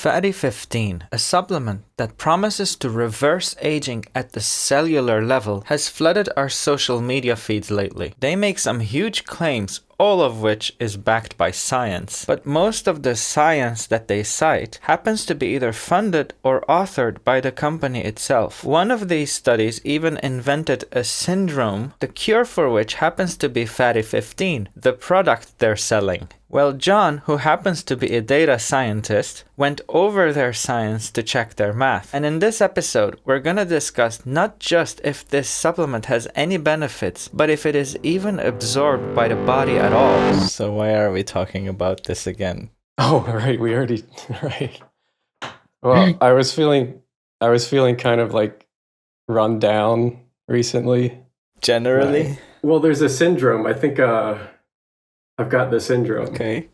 Fatty15, a supplement that promises to reverse aging at the cellular level, has flooded our social media feeds lately. They make some huge claims, all of which is backed by science. But most of the science that they cite happens to be either funded or authored by the company itself. One of these studies even invented a syndrome, the cure for which happens to be Fatty15, the product they're selling. Well, John, who happens to be a data scientist, went over their science to check their math. And in this episode, we're gonna discuss not just if this supplement has any benefits, but if it is even absorbed by the body at all. So why are we talking about this again? Oh, right. We already, right. Well, I was feeling kind of like run down recently. Generally? Well, there's a syndrome. I think I've got the syndrome. Okay.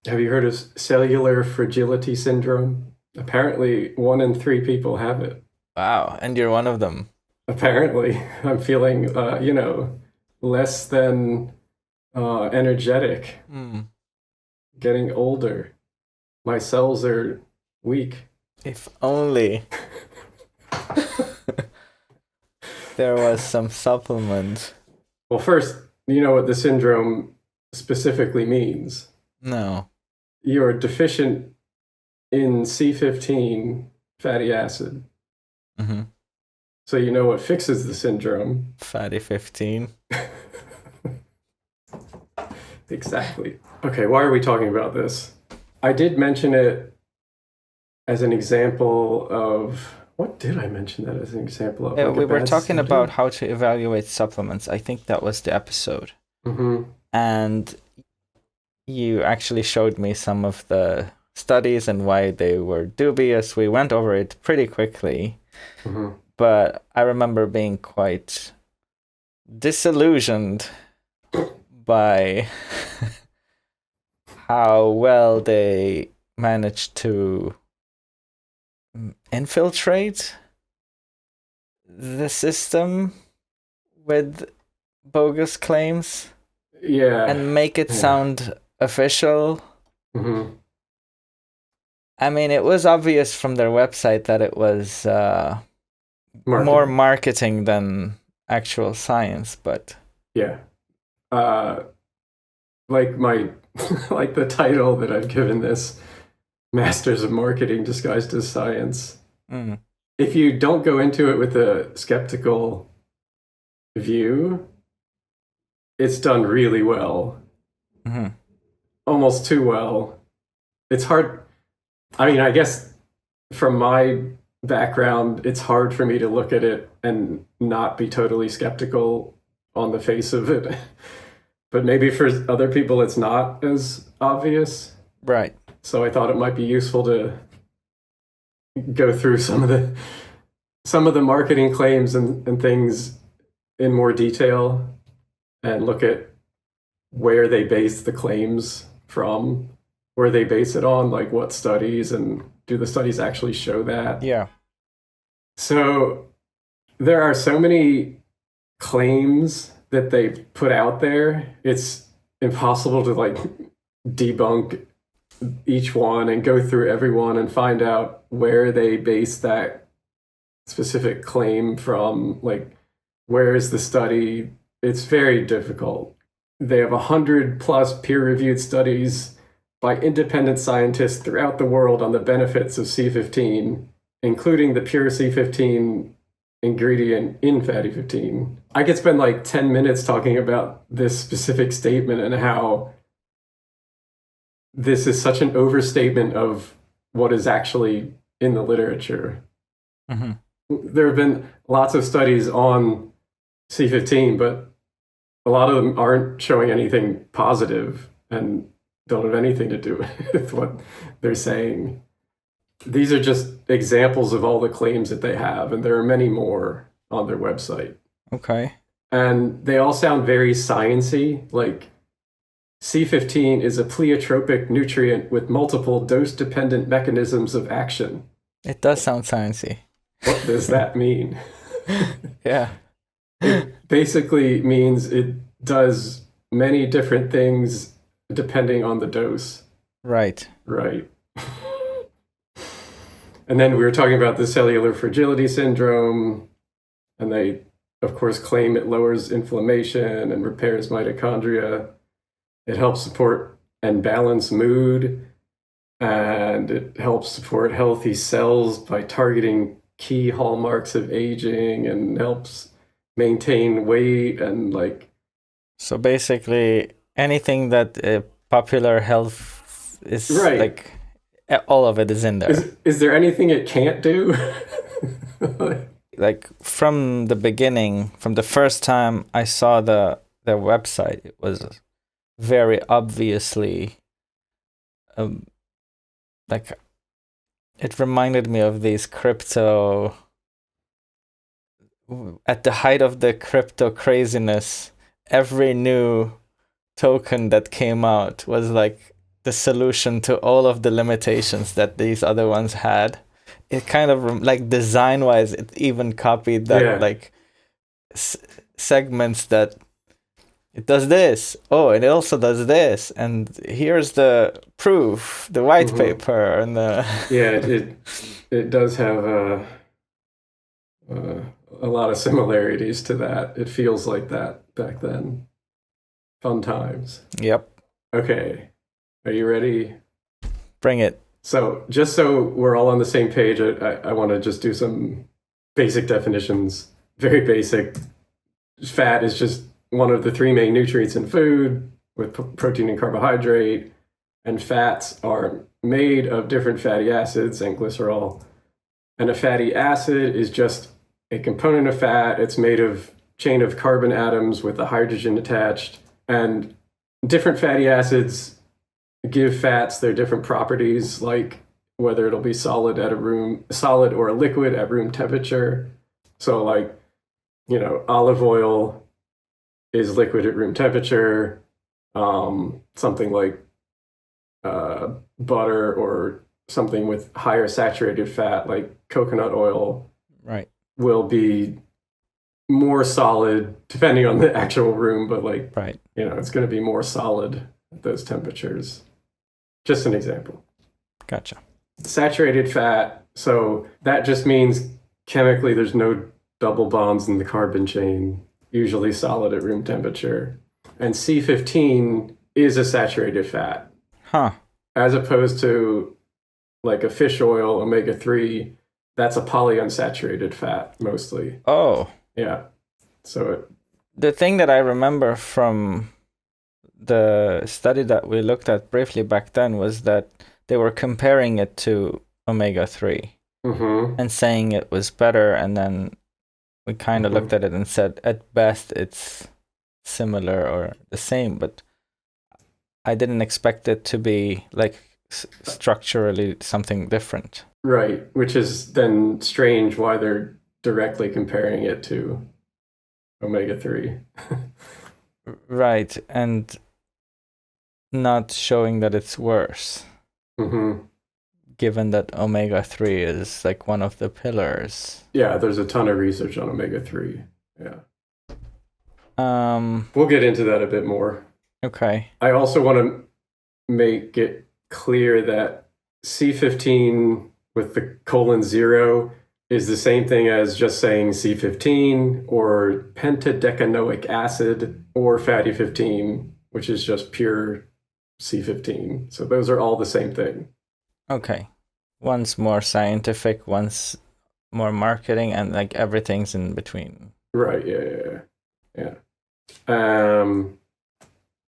Have you heard of cellular fragility syndrome? Apparently, 1 in 3 people have it. Wow, and you're one of them. Apparently, I'm feeling, less than energetic. Getting older. My cells are weak. If only there was some supplement. Well, first, you know what the syndrome specifically means. No. You're deficient in C15 fatty acid. Mm-hmm. So you know what fixes the syndrome. Fatty15. Exactly. Okay, why are we talking about this? I did mention it as an example of... What did I mention that as an example of? We were talking about how to evaluate supplements. I think that was the episode. Mm-hmm. And you actually showed me some of the studies and why they were dubious. We went over it pretty quickly. Mm-hmm. But I remember being quite disillusioned by how well they managed to infiltrate the system with bogus claims. Yeah. And make it sound official. Mm-hmm. I mean, it was obvious from their website that it was more marketing than actual science, but... Yeah. Like my... like the title that I've given this, Masters of Marketing Disguised as Science. Mm. If you don't go into it with a skeptical view, it's done really well. Mm-hmm. Almost too well. It's hard. I mean, I guess from my background, it's hard for me to look at it and not be totally skeptical on the face of it. But maybe for other people, it's not as obvious. Right. So I thought it might be useful to go through some of the marketing claims and things in more detail and look at where they base the claims from, where they base it on, like what studies, and do the studies actually show that? Yeah. So there are so many claims that they put out there, it's impossible to like debunk each one and go through every one and find out where they base that specific claim from, like where is the study. It's very difficult. They have 100+ peer-reviewed studies by independent scientists throughout the world on the benefits of C15, including the pure C15 ingredient in Fatty15. I could spend like 10 minutes talking about this specific statement and how this is such an overstatement of what is actually in the literature. Mm-hmm. There have been lots of studies on C15, but a lot of them aren't showing anything positive and don't have anything to do with what they're saying. These are just examples of all the claims that they have, and there are many more on their website. Okay. And they all sound very science-y, like C15 is a pleiotropic nutrient with multiple dose-dependent mechanisms of action. It does sound sciencey. What does that mean? Yeah. It basically means it does many different things depending on the dose. Right. Right. And then we were talking about the cellular fragility syndrome, and they, of course, claim it lowers inflammation and repairs mitochondria. It helps support and balance mood, and it helps support healthy cells by targeting key hallmarks of aging, and helps maintain weight and like. So basically, anything that popular health is Right. like, all of it is in there. Is there anything it can't do? Like from the beginning, from the first time I saw their website, it was very obviously like it reminded me of these crypto, at the height of the crypto craziness, every new token that came out was like the solution to all of the limitations that these other ones had. It kind of like design wise, it even copied that like segments that it does this. Oh, and it also does this. And here's the proof, the white paper, and the it does have a lot of similarities to that. It feels like that back then. Fun times. Yep. Okay, are you ready? Bring it. So just so we're all on the same page, I want to just do some basic definitions. Very basic. Fat is just one of the three main nutrients in food, with protein and carbohydrate. And fats are made of different fatty acids and glycerol. And a fatty acid is just a component of fat. It's made of chain of carbon atoms with a hydrogen attached. And different fatty acids give fats their different properties, like whether it'll be solid or a liquid at room temperature. So like, olive oil is liquid at room temperature. Something like butter or something with higher saturated fat, like coconut oil, right, will be more solid depending on the actual room, but like, right, it's going to be more solid at those temperatures. Just an example. Gotcha. Saturated fat, so that just means chemically there's no double bonds in the carbon chain, usually solid at room temperature. And C15 is a saturated fat. Huh. As opposed to like a fish oil, omega-3, that's a polyunsaturated fat mostly. Oh. Yeah. So the thing that I remember from the study that we looked at briefly back then was that they were comparing it to omega-3 and saying it was better, and then we kind of looked at it and said at best it's similar or the same, but I didn't expect it to be like structurally something different. Right, which is then strange why they're directly comparing it to omega-3. Right, and not showing that it's worse. Given that omega-3 is like one of the pillars. Yeah, there's a ton of research on omega-3. Yeah. We'll get into that a bit more. Okay. I also want to make it clear that C15 with the :0 is the same thing as just saying C15 or pentadecanoic acid or fatty 15, which is just pure C15. So those are all the same thing. Okay. One's more scientific, one's more marketing, and like everything's in between. Right, yeah.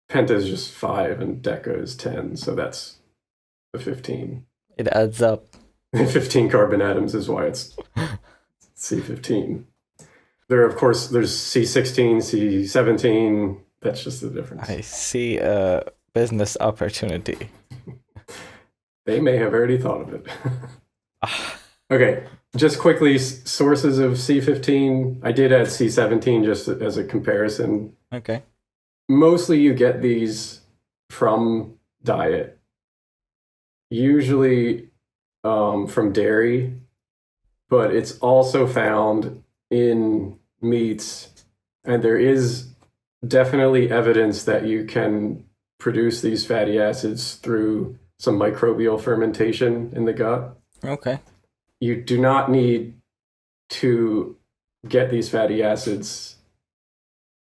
Penta is just 5 and deca is 10, so that's the 15. It adds up. 15 carbon atoms is why it's C15. There's C16, C17. That's just the difference. I see a business opportunity. They may have already thought of it. Okay, just quickly, sources of C15. I did add C17 just as a comparison. Okay. Mostly you get these from diet. Usually from dairy, but it's also found in meats, and there is definitely evidence that you can produce these fatty acids through some microbial fermentation in the gut. Okay. you do not need to get these fatty acids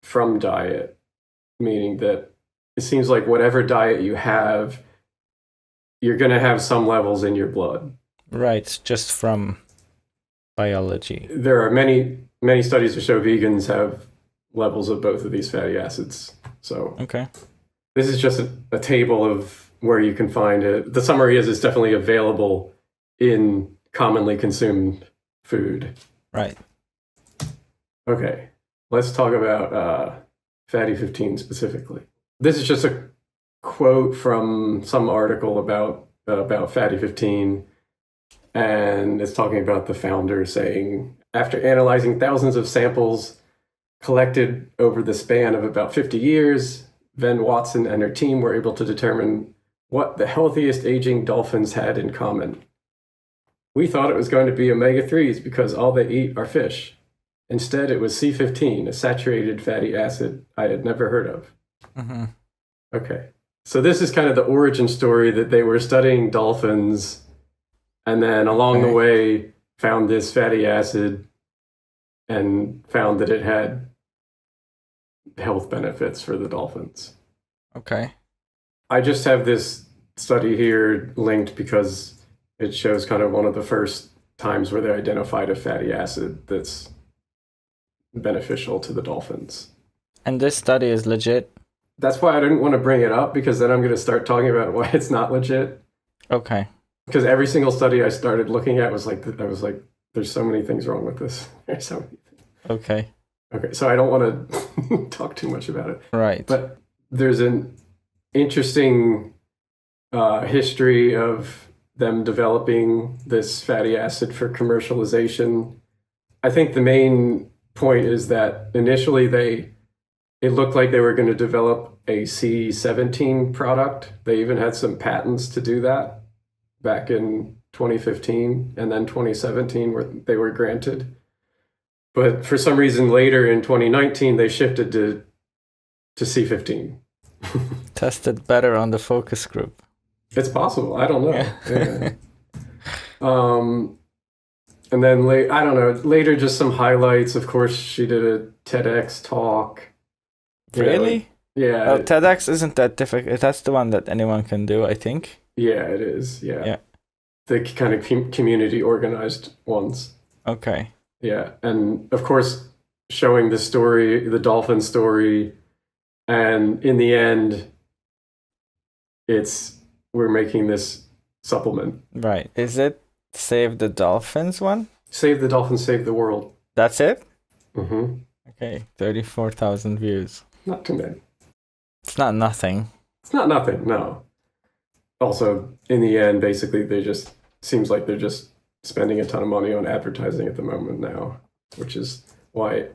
from diet, meaning that it seems like whatever diet you have, you're going to have some levels in your blood. Right, just from biology. There are many studies that show vegans have levels of both of these fatty acids. So Okay. this is just a table of where you can find it. The summary is it's definitely available in commonly consumed food. Right. Okay, let's talk about Fatty15 specifically. This is just a quote from some article about Fatty15, and it's talking about the founder saying, after analyzing thousands of samples collected over the span of about 50 years, Ven Watson and her team were able to determine what the healthiest aging dolphins had in common. We thought it was going to be omega-3s because all they eat are fish. Instead, it was C15, a saturated fatty acid I had never heard of. Mm-hmm. Okay. So this is kind of the origin story that they were studying dolphins and then along the way found this fatty acid and found that it had health benefits for the dolphins. Okay. I just have this study here linked because it shows kind of one of the first times where they identified a fatty acid that's beneficial to the dolphins. And this study is legit? That's why I didn't want to bring it up, because then I'm going to start talking about why it's not legit. Okay. Because every single study I started looking at was like, I was like, there's so many things wrong with this. There's so many things. Okay. Okay, so I don't want to talk too much about it. Right. But there's an interesting history of them developing this fatty acid for commercialization. I think the main point is that initially it looked like they were going to develop a C17 product. They even had some patents to do that back in 2015 and then 2017 where they were granted. But for some reason later in 2019, they shifted to C15. Tested better on the focus group. It's possible. I don't know. Yeah. And then I don't know, later just some highlights. Of course, she did a TEDx talk. Really? Yeah. Well, TEDx isn't that difficult. That's the one that anyone can do, I think. Yeah, it is. Yeah. Yeah. The kind of community organized ones. Okay. Yeah. And of course, showing the story, the dolphin story. And in the end, we're making this supplement. Right. Is it Save the Dolphins one? Save the dolphins, save the world. That's it? Mm-hmm. Okay. 34,000 views. Not too many. It's not nothing. It's not nothing, no. Also, in the end, basically, seems like they're just spending a ton of money on advertising at the moment now, which is why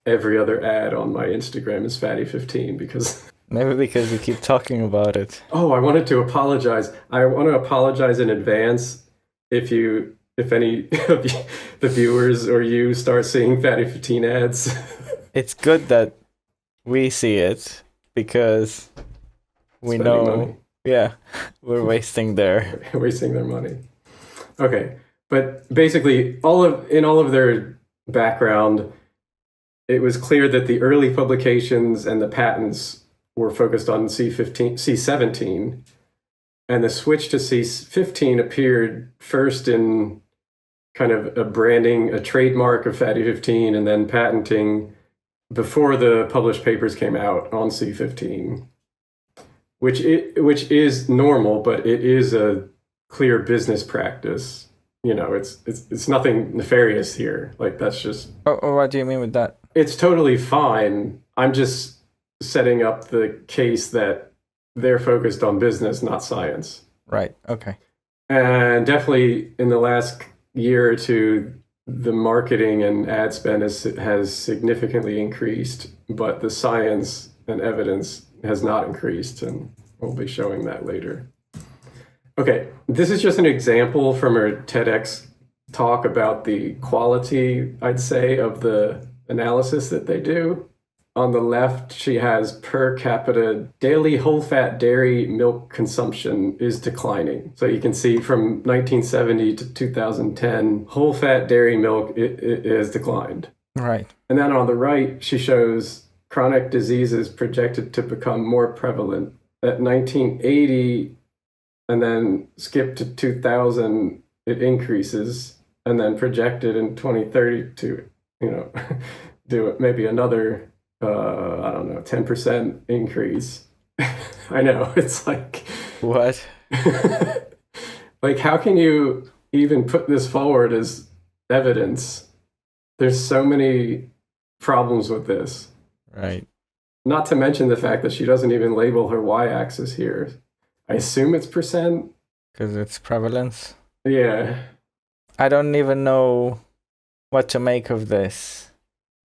every other ad on my Instagram is Fatty15, because... Maybe because you keep talking about it. Oh, I wanted to apologize. I want to apologize in advance if any of the viewers or you start seeing Fatty15 ads. It's good that we see it because we know, money. Yeah, we're wasting their money. Okay, but basically, in all of their background, it was clear that the early publications and the patents were focused on C17, and the switch to C15 appeared first in kind of a trademark of Fatty15, and then patenting before the published papers came out on C15, which is normal, but it is a clear business practice. You know, it's nothing nefarious here. Like, that's just... Oh, what do you mean with that? It's totally fine. I'm just setting up the case that they're focused on business, not science. Right, okay. And definitely in the last year or two, the marketing and ad spend has significantly increased, but the science and evidence has not increased, and we'll be showing that later. Okay, this is just an example from her TEDx talk about the quality, I'd say, of the analysis that they do. on the left, she has per capita daily whole-fat dairy milk consumption is declining. So you can see from 1970 to 2010, whole-fat dairy milk it has declined. Right. And then on the right, she shows chronic diseases projected to become more prevalent. At 1980, and then skip to 2000, it increases, and then projected in 2030 to, do it maybe another, 10% increase. I know, it's like... What? Like, how can you even put this forward as evidence? There's so many problems with this. Right. Not to mention the fact that she doesn't even label her y-axis here. I assume it's percent. Because it's prevalence. Yeah. I don't even know what to make of this.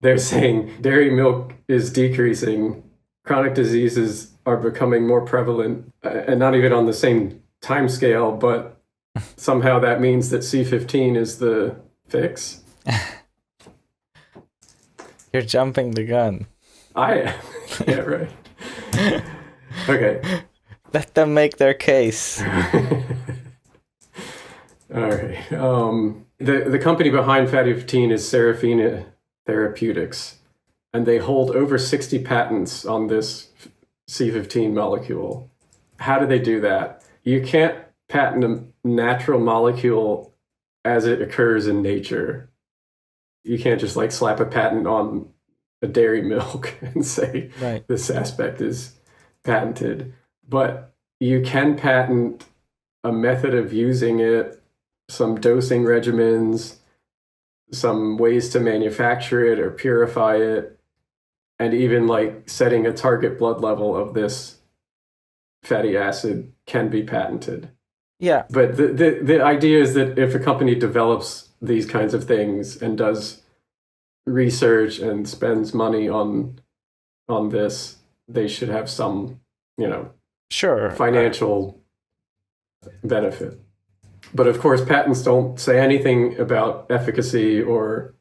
They're saying dairy milk is decreasing, chronic diseases are becoming more prevalent, and not even on the same time scale, but somehow that means that C15 is the fix. You're jumping the gun. Yeah, right. Okay. Let them make their case. All right. The company behind Fatty15 is Serafina Therapeutics, and they hold over 60 patents on this C15 molecule. How do they do that? You can't patent a natural molecule as it occurs in nature. You can't just like slap a patent on a dairy milk and say Right. this aspect is patented. But you can patent a method of using it, some dosing regimens, some ways to manufacture it or purify it, and even like setting a target blood level of this fatty acid can be patented. Yeah. But the idea is that if a company develops these kinds of things and does research and spends money on this, they should have some, Sure. financial benefit. But of course, patents don't say anything about efficacy or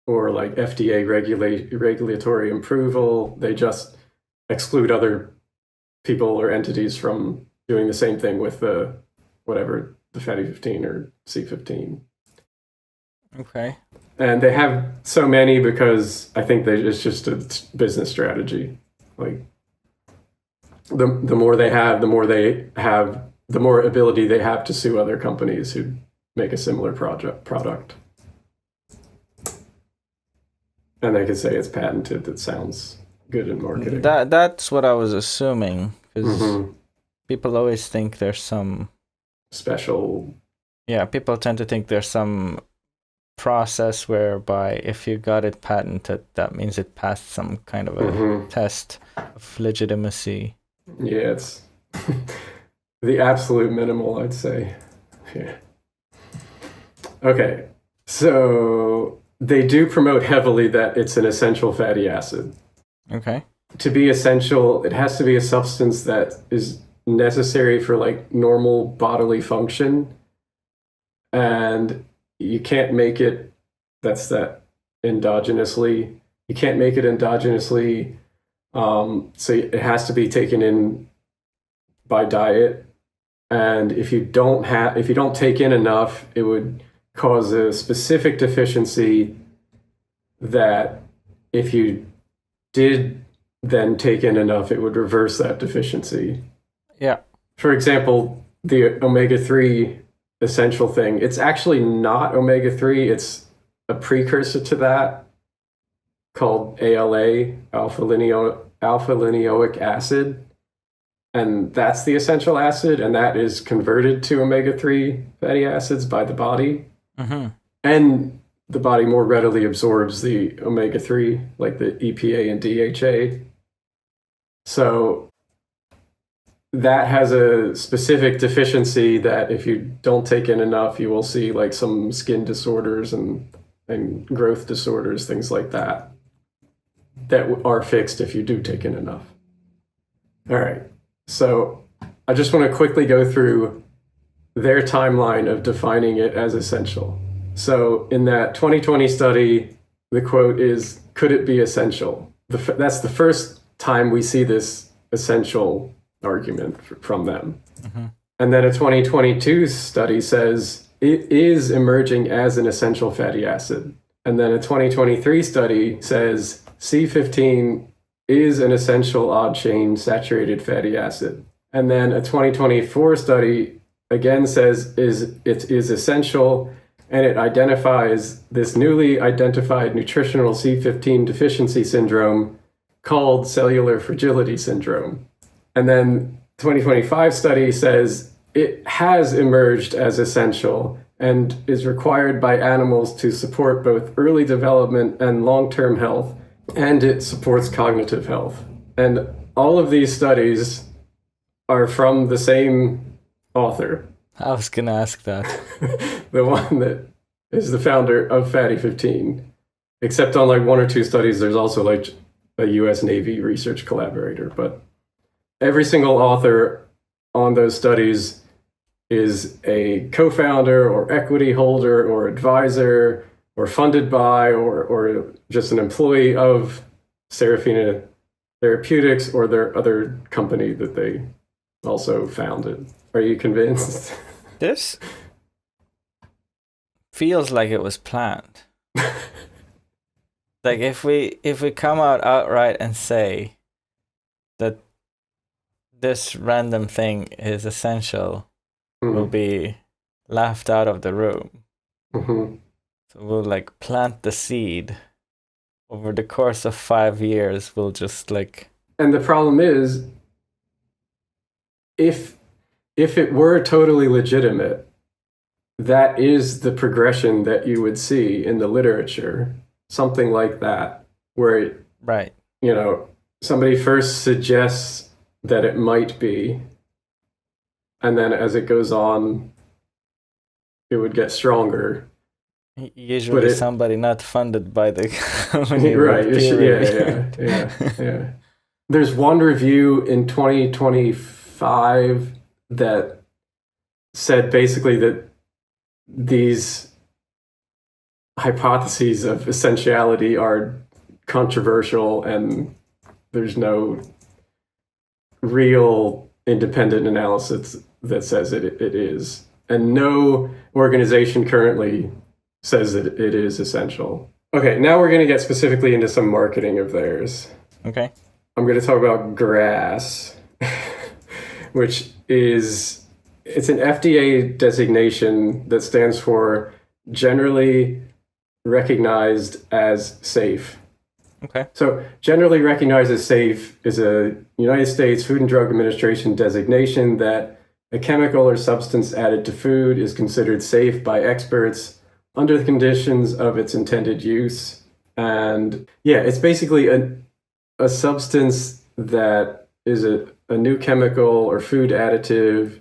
like FDA regulatory approval. They just exclude other people or entities from doing the same thing with the Fatty15 or C15. Okay. And they have so many because I think it's just a business strategy. Like the more they have, the more ability they have to sue other companies who make a similar product. And they can say it's patented. That sounds good in marketing. That's what I was assuming, because Mm-hmm. people always think there's some... Special. Yeah, people tend to think there's some process whereby if you got it patented, that means it passed some kind of a test of legitimacy. Yeah, it's the absolute minimal, I'd say. Yeah. Okay, so they do promote heavily that it's an essential fatty acid. Okay. To be essential, it has to be a substance that is necessary for like normal bodily function, and you can't make it endogenously. You can't make it endogenously, so it has to be taken in by diet. And if you don't take in enough, it would cause a specific deficiency that if you did then take in enough, it would reverse that deficiency. Yeah. For example, the omega-3 essential thing, it's actually not omega-3, it's a precursor to that called ALA, alpha-linoleic acid. And that's the essential acid, and that is converted to omega-3 fatty acids by the body. Mm-hmm. And the body more readily absorbs the omega-3, like the EPA and DHA. So that has a specific deficiency that if you don't take in enough, you will see like some skin disorders and growth disorders, things like that are fixed if you do take in enough. All right. So I just want to quickly go through their timeline of defining it as essential. So in that 2020 study, the quote is, "Could it be essential?" that's the first time we see this essential argument from them. Mm-hmm. And then a 2022 study says it is emerging as an essential fatty acid. And then a 2023 study says C15 is an essential odd chain saturated fatty acid. And then a 2024 study again says it is essential, and it identifies this newly identified nutritional C15 deficiency syndrome called cellular fragility syndrome. And then 2025 study says it has emerged as essential and is required by animals to support both early development and long-term health, and it supports cognitive health. And all of these studies are from the same author. I was going to ask that. The one that is the founder of Fatty15. Except on like one or two studies, there's also like a US Navy research collaborator. But every single author on those studies is a co-founder or equity holder or advisor or funded by or just an employee of Serafina Therapeutics or their other company that they also founded. Are you convinced? This feels like it was planned. Like if we come out outright and say that this random thing is essential, we'll be laughed out of the room. Mm-hmm. So we'll like plant the seed. Over the course of 5 years, we'll just like... And the problem is, if it were totally legitimate, that is the progression that you would see in the literature. Something like that, where right, somebody first suggests that it might be, and then as it goes on, it would get stronger. Usually somebody not funded by the company. Right, yeah. There's one review in 2025 that said basically that these hypotheses of essentiality are controversial and there's no real independent analysis that says it is. And no organization currently says that it is essential. Okay, now we're going to get specifically into some marketing of theirs. Okay. I'm going to talk about GRAS, which it's an FDA designation that stands for Generally Recognized as Safe. Okay. So generally recognized as safe is a United States Food and Drug Administration designation that a chemical or substance added to food is considered safe by experts under the conditions of its intended use. And yeah, it's basically a substance that is a new chemical or food additive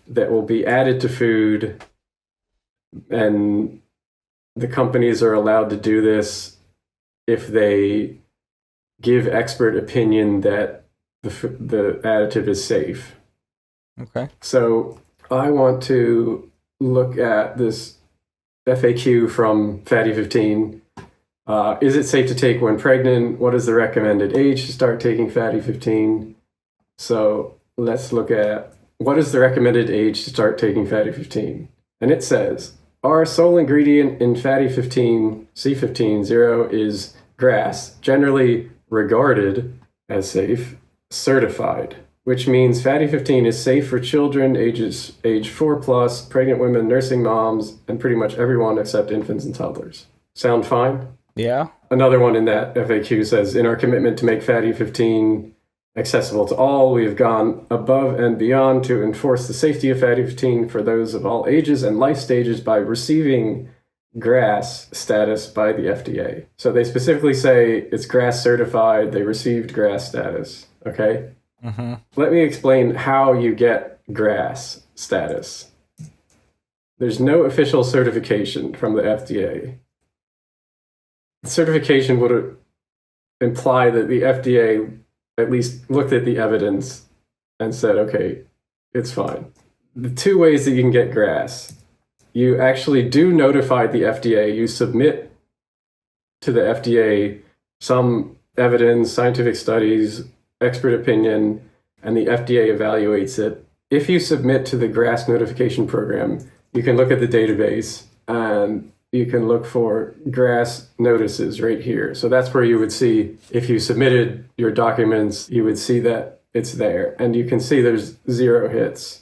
that will be added to food, and the companies are allowed to do this if they give expert opinion that the additive is safe. Okay. So I want to look at this FAQ from Fatty15. Is it safe to take when pregnant? What is the recommended age to start taking Fatty15? So let's look at what is the recommended age to start taking Fatty15. And it says, our sole ingredient in Fatty15, C15, is GRAS, generally regarded as safe, certified, which means Fatty15 is safe for children age 4 plus, pregnant women, nursing moms, and pretty much everyone except infants and toddlers. Sound fine? Yeah. Another one in that FAQ says, in our commitment to make Fatty15 accessible to all, we have gone above and beyond to enforce the safety of Fatty15 for those of all ages and life stages by receiving GRAS status by the FDA. So they specifically say it's GRAS certified, they received GRAS status, okay? Mm-hmm. Let me explain how you get GRAS status. There's no official certification from the FDA. Certification would imply that the FDA at least looked at the evidence and said, okay, it's fine. The two ways that you can get GRAS: you actually do notify the FDA, you submit to the FDA some evidence, scientific studies, expert opinion, and the FDA evaluates it. If you submit to the GRAS notification program, you can look at the database and you can look for GRAS notices right here. So that's where you would see, if you submitted your documents, you would see that it's there. And you can see there's 0 hits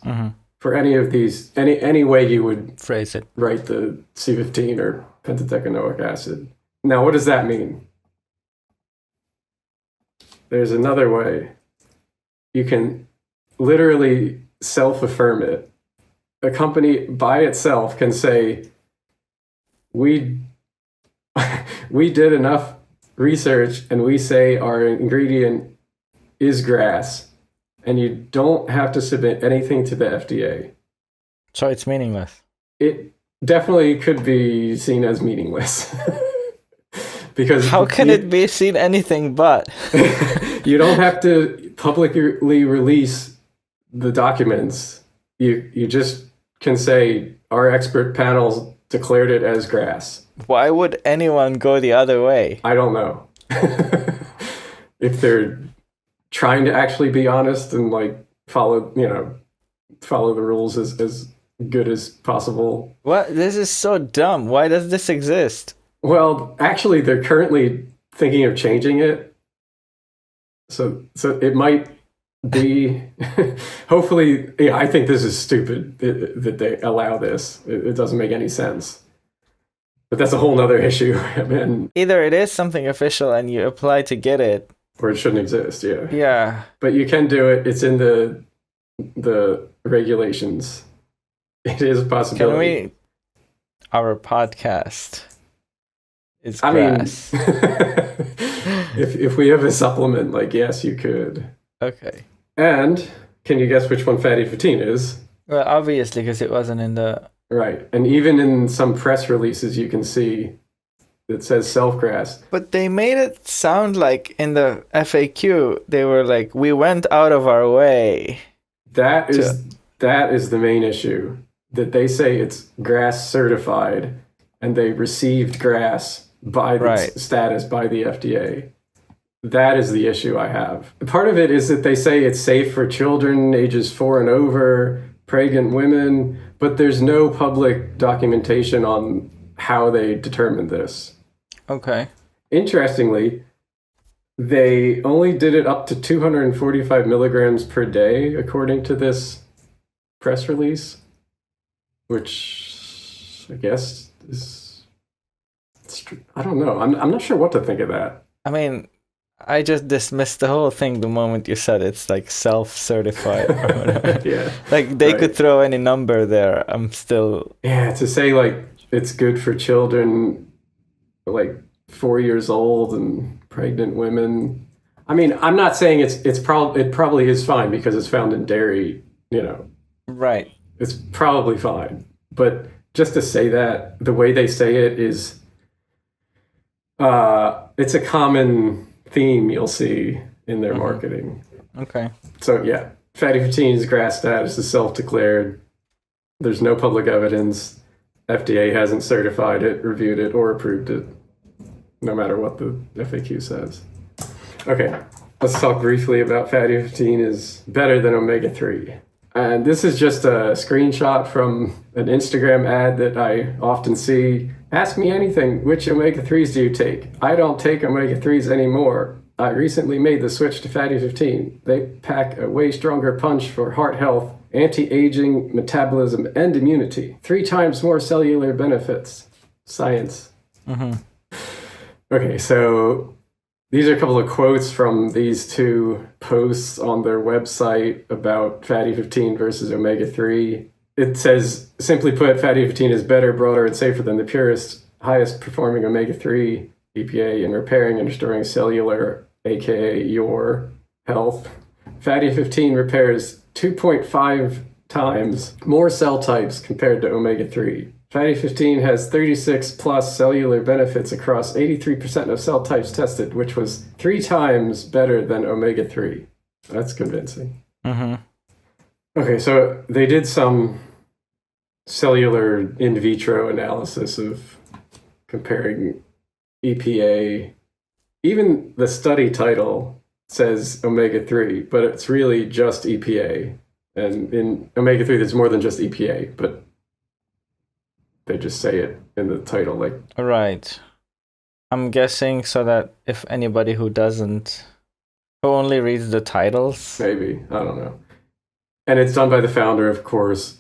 for any of these, any way you would phrase it. Write the C15 or pentadecanoic acid. Now, what does that mean? There's another way. You can literally self-affirm it. A company by itself can say, we did enough research and we say our ingredient is GRAS, and you don't have to submit anything to the FDA. So it's meaningless. It definitely could be seen as meaningless. Because how can it be seen anything but? You don't have to publicly release the documents. You just can say our expert panels declared it as GRAS. Why would anyone go the other way? I don't know. If they're trying to actually be honest and like follow the rules as good as possible. What? This is so dumb. Why does this exist? Well, actually, they're currently thinking of changing it. So it might be, hopefully, I think this is stupid that they allow this. It doesn't make any sense. But that's a whole nother issue. And either it is something official and you apply to get it, or it shouldn't exist, yeah. Yeah. But you can do it. It's in the regulations. It is a possibility. Our podcast is GRAS. I mean, if we have a supplement, like, yes, you could. Okay. And can you guess which one Fatty15 is? Well, obviously, because it wasn't in the... Right. And even in some press releases, you can see it says self-GRAS. But they made it sound like in the FAQ, they were like, we went out of our way. That is the main issue. That they say it's GRAS certified and they received GRAS by the status by the FDA. That is the issue I have. Part of it is that they say it's safe for children ages 4 and over, pregnant women, but there's no public documentation on how they determined this. Okay. Interestingly, they only did it up to 245 milligrams per day, according to this press release, which I guess is... I don't know. I'm not sure what to think of that. I mean, I just dismissed the whole thing the moment you said it's like self-certified or whatever. Yeah. Like they could throw any number there. I'm still... Yeah, to say like it's good for children like 4 years old and pregnant women. I mean, I'm not saying it probably is fine because it's found in dairy, Right. It's probably fine. But just to say that, the way they say it is it's a common theme you'll see in their marketing. Okay. So yeah, Fatty15's GRAS status is self-declared. There's no public evidence. FDA hasn't certified it, reviewed it, or approved it, no matter what the FAQ says. Okay, let's talk briefly about Fatty15 is better than omega-3. And this is just a screenshot from an Instagram ad that I often see. Ask me anything, which omega-3s do you take? I don't take omega-3s anymore. I recently made the switch to Fatty15. They pack a way stronger punch for heart health, anti-aging, metabolism, and immunity. 3 times more cellular benefits. Science. Okay, so these are a couple of quotes from these 2 posts on their website about Fatty15 versus omega-3. It says, simply put, Fatty15 is better, broader, and safer than the purest, highest performing omega-3 EPA in repairing and restoring cellular, aka your health. Fatty15 repairs 2.5 times more cell types compared to omega-3. Fatty15 has 36 plus cellular benefits across 83% of cell types tested, which was 3 times better than omega-3. That's convincing. Okay, so they did some cellular in vitro analysis of comparing EPA even the study title says omega-3, but it's really just EPA. And in omega-3, there's more than just EPA, but they just say it in the title. Like, Right. I'm guessing so that if anybody who only reads the titles. maybe, I don't know. And it's done by the founder, of course.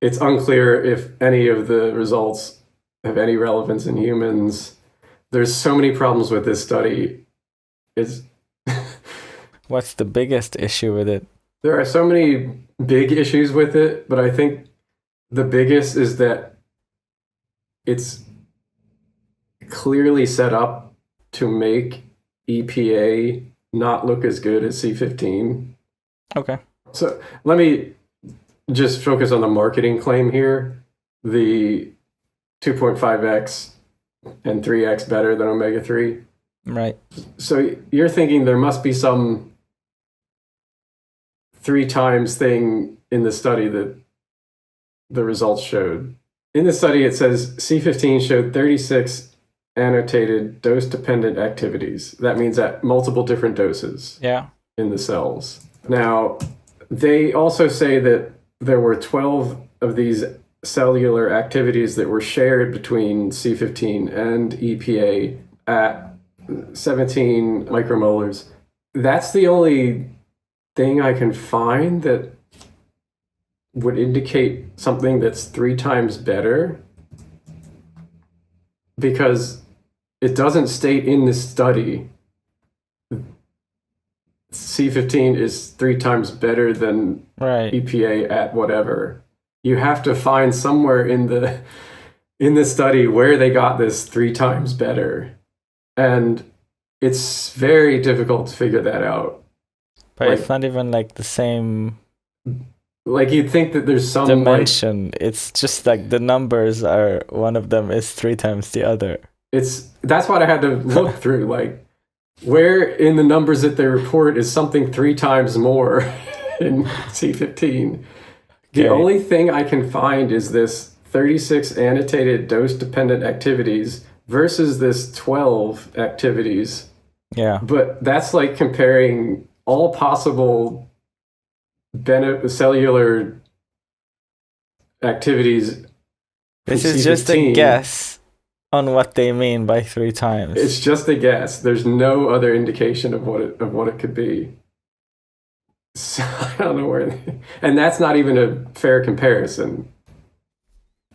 It's unclear if any of the results have any relevance in humans. There's so many problems with this study. What's the biggest issue with it? There are so many big issues with it, but I think the biggest is that it's clearly set up to make EPA not look as good as C15. Okay. So let me just focus on the marketing claim here. The 2.5x and 3x better than omega-3. Right. So you're thinking there must be some 3 times thing in the study that the results showed. In the study, it says C15 showed 36 annotated dose-dependent activities. That means at multiple different doses in the cells. Now, they also say that there were 12 of these cellular activities that were shared between C15 and EPA at 17 micromolars. That's the only thing I can find that would indicate something that's 3 times better, because it doesn't state in this study C15 is 3 times better than EPA at whatever. You have to find somewhere in the study where they got this 3 times better, and it's very difficult to figure that out. But it's not even like the same. Like, you'd think that there's some dimension. It's just like the numbers are, one of them is 3 times the other. That's what I had to look through. Like, where in the numbers that they report is something 3 times more in C15? The only thing I can find is this 36 annotated dose-dependent activities versus this 12 activities. Yeah. But that's like comparing all possible cellular activities. This is just a guess on what they mean by 3 times. It's just a guess. There's no other indication of what it could be. So I don't know where, and that's not even a fair comparison,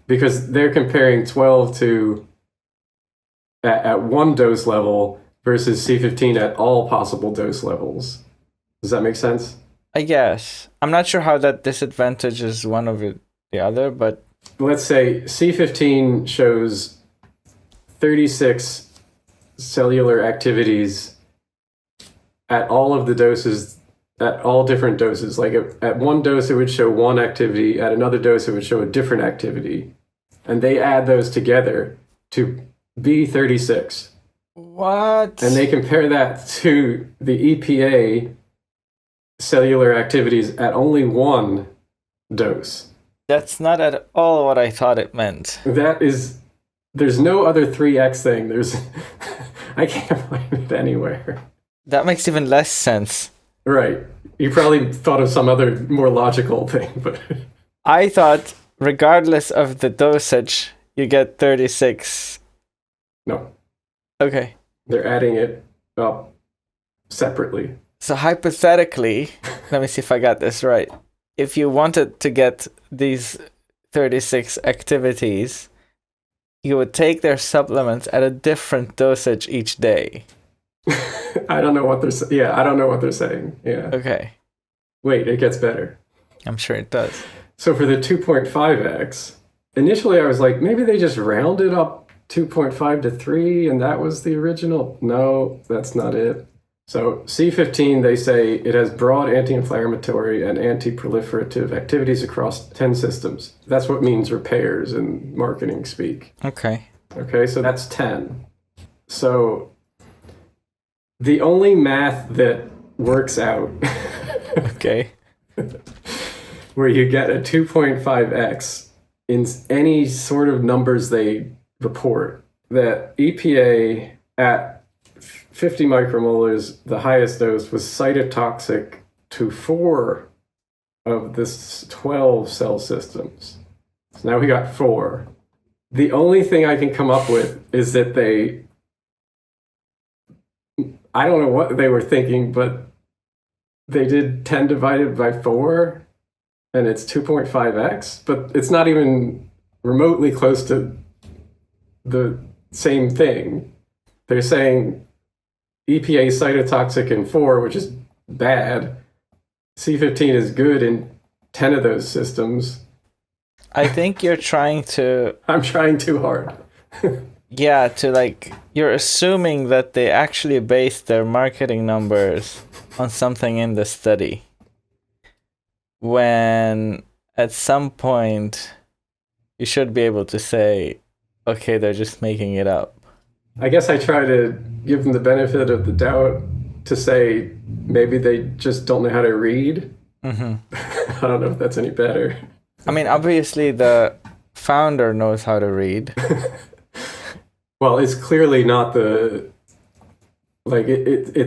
because they're comparing 12 to at 1 dose level versus C15 at all possible dose levels. Does that make sense? I guess. I'm not sure how that disadvantages one over the other, but let's say C15 shows 36 cellular activities at all of the doses, at all different doses. Like at 1 dose, it would show 1 activity. At another dose, it would show a different activity. And they add those together to be 36. What? And they compare that to the EPA cellular activities at only 1 dose. That's not at all what I thought it meant. There's no other 3x thing. I can't find it anywhere. That makes even less sense. Right. You probably thought of some other more logical thing, but I thought regardless of the dosage, you get 36. No. Okay. They're adding it up separately. So hypothetically, let me see if I got this right. If you wanted to get these 36 activities, you would take their supplements at a different dosage each day. I don't know what they're saying. Yeah, I don't know what they're saying. Yeah. Okay. Wait, it gets better. I'm sure it does. So for the 2.5x, initially I was like, maybe they just rounded up 2.5 to 3 and that was the original. No, that's not it. So C15, they say it has broad anti-inflammatory and anti-proliferative activities across 10 systems. That's what means repairs in marketing speak. Okay. Okay, so that's 10. So the only math that works out okay, where you get a 2.5x in any sort of numbers they report, that EPA at 50 micromolars, the highest dose, was cytotoxic to 4 of the 12 cell systems. So now we got 4. The only thing I can come up with is that I don't know what they were thinking, but they did 10 divided by 4, and it's 2.5x, but it's not even remotely close to the same thing. They're saying EPA cytotoxic in 4, which is bad. C15 is good in 10 of those systems. I think you're trying to... I'm trying too hard. Yeah, you're assuming that they actually based their marketing numbers on something in the study, when at some point you should be able to say, okay, they're just making it up. I guess I try to give them the benefit of the doubt to say maybe they just don't know how to read. Mm-hmm. I don't know if that's any better. I mean, obviously the founder knows how to read. Well, it's clearly not it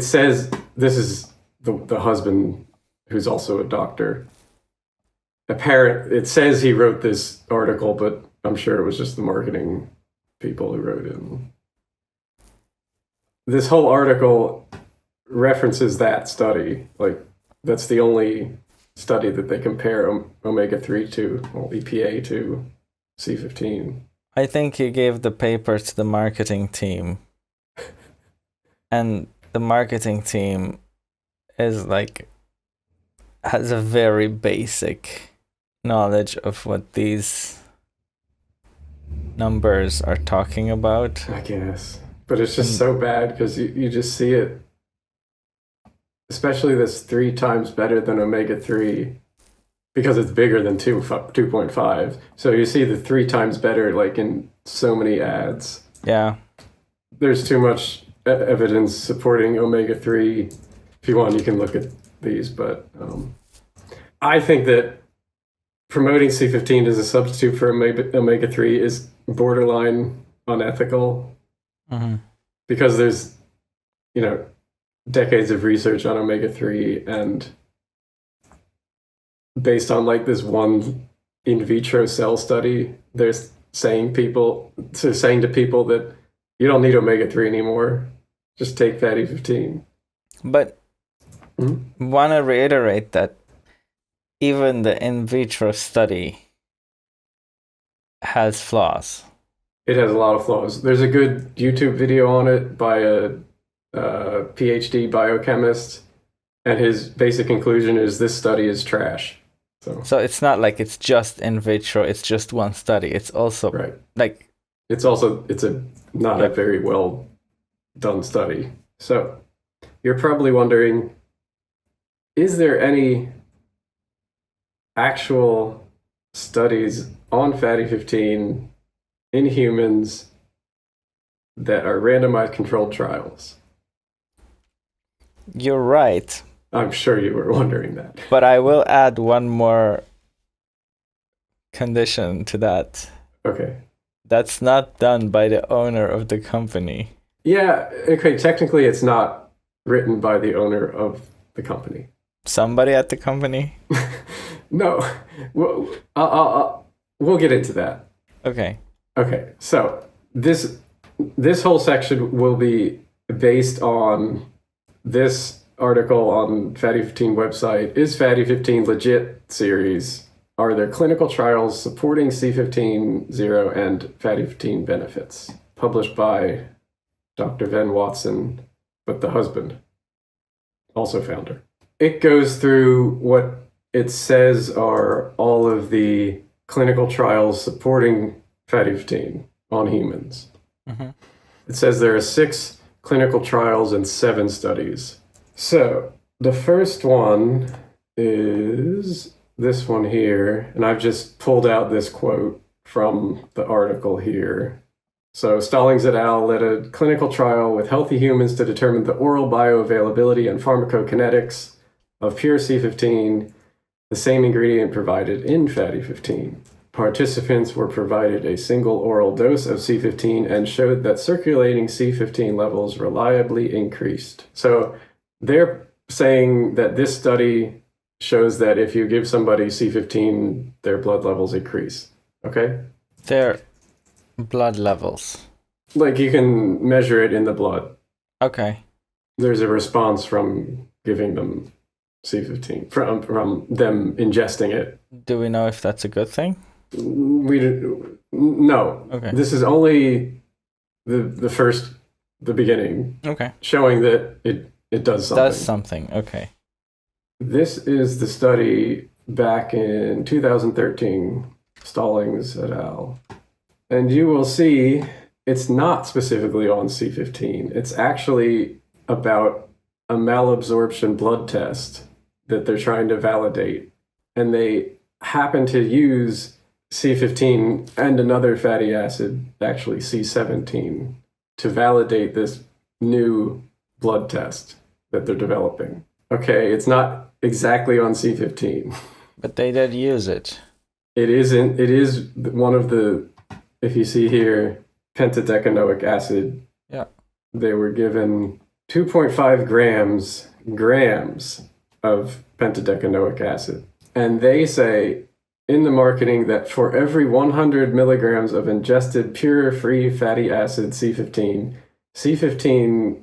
says this is the husband who's also a doctor. It says he wrote this article, but I'm sure it was just the marketing people who wrote it. This whole article references that study. That's the only study that they compare omega-3 to, EPA to C15. I think he gave the paper to the marketing team. And the marketing team is has a very basic knowledge of what these numbers are talking about. I guess. But it's just so bad because you just see it. Especially this 3 times better than omega-3 because it's bigger than 2.5. So you see the 3 times better in so many ads. Yeah. There's too much evidence supporting omega-3. If you want, you can look at these. But I think that promoting C15 as a substitute for omega-3 is borderline unethical. Mm-hmm. Because there's, decades of research on omega-3, and based on this one in vitro cell study, they're saying to people that you don't need omega-3 anymore. Just take fatty 15. But want to reiterate that even the in vitro study has flaws. It has a lot of flaws. There's a good YouTube video on it by a PhD biochemist, and his basic conclusion is this study is trash. So it's not it's just in vitro, it's just one study. It's also right. It's not a very well done study. So you're probably wondering, is there any actual studies on fatty 15 in humans that are randomized controlled trials? You're right. I'm sure you were wondering that. But I will add one more condition to that. Okay. That's not done by the owner of the company. Yeah, okay, technically it's not written by the owner of the company. Somebody at the company? No. We'll get into that. Okay. Okay, so this whole section will be based on this article on Fatty 15 website. Is Fatty 15 legit series? Are there clinical trials supporting C15 zero and Fatty 15 benefits? Published by Dr. Ven Watson, but the husband, also founder. It goes through what it says are all of the clinical trials supporting Fatty 15 on humans. Mm-hmm. It says there are 6 clinical trials and 7 studies. So the first one is this one here, and I've just pulled out this quote from the article here. So Stallings et al. Led a clinical trial with healthy humans to determine the oral bioavailability and pharmacokinetics of pure C15, the same ingredient provided in Fatty 15. Participants were provided a single oral dose of C15 and showed that circulating C15 levels reliably increased. So they're saying that this study shows that if you give somebody C15, their blood levels increase. Okay? Their blood levels. Like you can measure it in the blood. Okay. There's a response from giving them C15, from them ingesting it. Do we know if that's a good thing? No. Okay. This is only the beginning. Okay. Showing that it does something. Does something. Okay. This is the study back in 2013, Stallings et al. And you will see it's not specifically on C15. It's actually about a malabsorption blood test that they're trying to validate. And they happen to use C15 and another fatty acid, actually C17, to validate this new blood test that they're developing. Okay, it's not exactly on C15. But they did use it. It isn't. It is one of the, if you see here, pentadecanoic acid. Yeah. They were given 2.5 grams of pentadecanoic acid. And they say in the marketing that for every 100 milligrams of ingested pure free fatty acid C15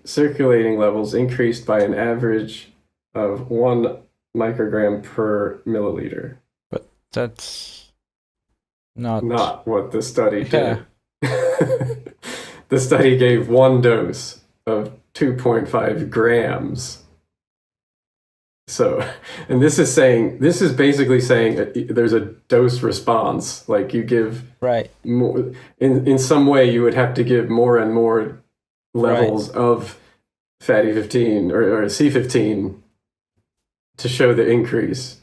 circulating levels increased by an average of 1 microgram per milliliter. But that's not what the study did. Yeah. The study gave one dose of 2.5 grams. So, and this is basically saying there's a dose response. Like you give right more, in some way you would have to give more and more levels of fatty 15 or C15 to show the increase.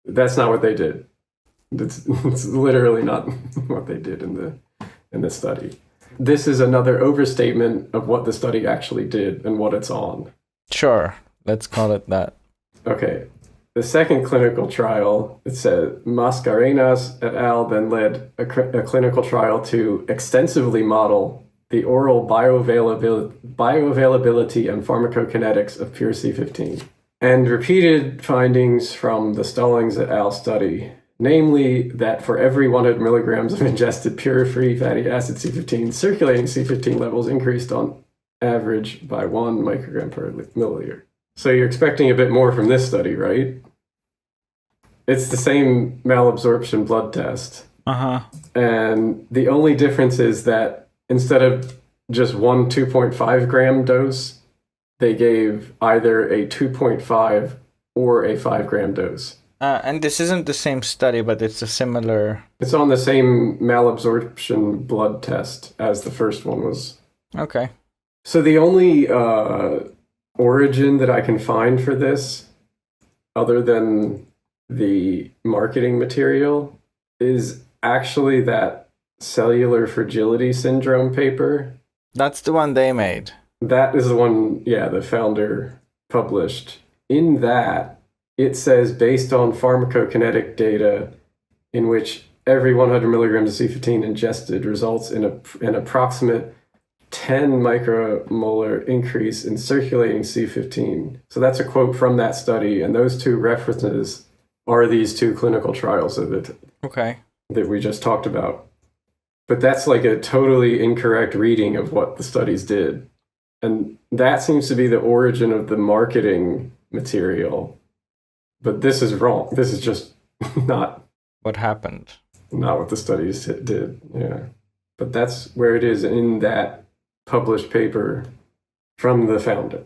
That's not what they did. It's literally not what they did in the study. This is another overstatement of what the study actually did and what it's on. Sure. Let's call it that. Okay. The second clinical trial, it says Mascarenas et al. Then led a clinical trial to extensively model the oral bioavailability and pharmacokinetics of pure C15, and repeated findings from the Stallings et al. Study, namely that for every 100 milligrams of ingested pure free fatty acid C15, circulating C15 levels increased on average by 1 microgram per milliliter. So you're expecting a bit more from this study, right? It's the same malabsorption blood test. Uh-huh. And the only difference is that instead of just one 2.5 gram dose, they gave either a 2.5 or a 5 gram dose. And this isn't the same study, but it's a similar... It's on the same malabsorption blood test as the first one was. Okay. So the only origin that I can find for this, other than the marketing material, is actually that cellular fragility syndrome paper. That's the one they made. That is the one, the founder published. In that, it says based on pharmacokinetic data in which every 100 milligrams of C15 ingested results in an approximate 10 micromolar increase in circulating C15. So that's a quote from that study, and those two references are these two clinical trials that we just talked about. But that's like a totally incorrect reading of what the studies did. And that seems to be the origin of the marketing material. But this is wrong. This is just not what happened. Not what the studies did. Yeah. But that's where it is in that published paper from the founder.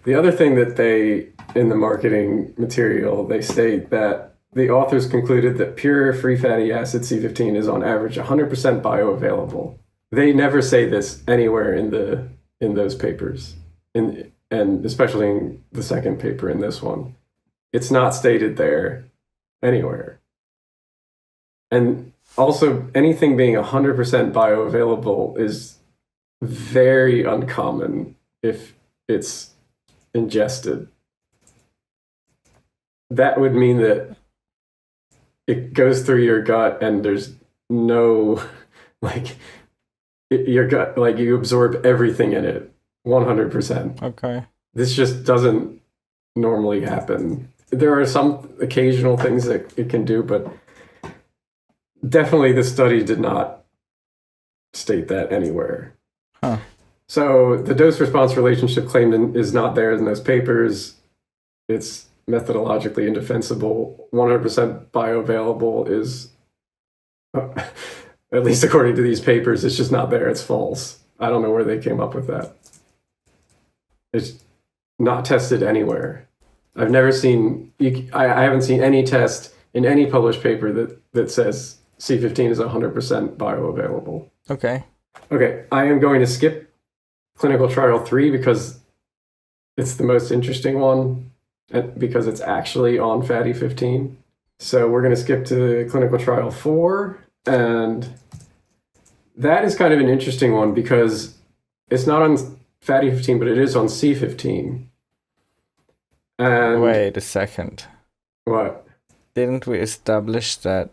The other thing that they, in the marketing material, they state that the authors concluded that pure free fatty acid C15 is on average 100% bioavailable. They never say this anywhere in those papers, and especially in the second paper in this one. It's not stated there anywhere. And also, anything being 100% bioavailable is very uncommon if it's ingested. That would mean that it goes through your gut and there's no, like, your gut, like, you absorb everything in it 100%. Okay. This just doesn't normally happen. There are some occasional things that it can do, but definitely the study did not state that anywhere. Huh. So the dose-response relationship claimed is not there in those papers. It's methodologically indefensible. 100% bioavailable is, at least according to these papers, it's just not there. It's false. I don't know where they came up with that. It's not tested anywhere. I've never seen, I haven't seen any test in any published paper that says C15 is 100% bioavailable. Okay. Okay, I am going to skip clinical trial 3 because it's the most interesting one, because it's actually on Fatty15. So we're going to skip to clinical trial 4, and that is kind of an interesting one because it's not on Fatty15, but it is on C15. And wait a second. What? Didn't we establish that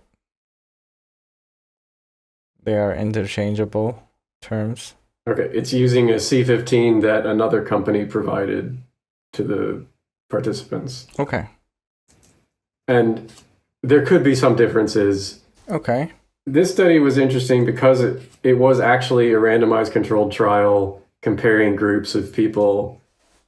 they are interchangeable terms? Okay, it's using a C15 that another company provided to the participants. Okay. And there could be some differences. Okay. This study was interesting because it was actually a randomized controlled trial comparing groups of people,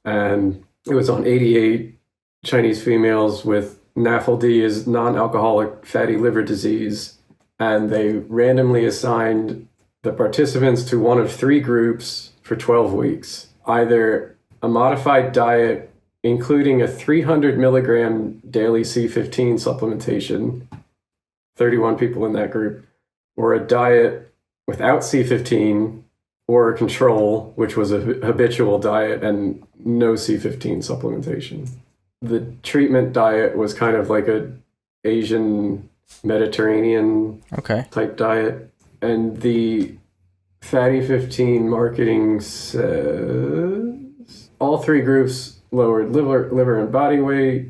and it was on 88 Chinese females with NAFLD as non-alcoholic fatty liver disease, and they randomly assigned the participants to one of 3 groups for 12 weeks. Either a modified diet, including a 300 milligram daily C15 supplementation, 31 people in that group, or a diet without C15, or a control, which was a habitual diet and no C15 supplementation. The treatment diet was kind of like a Asian Mediterranean type diet. And the Fatty15 marketing says all 3 groups lowered liver and body weight.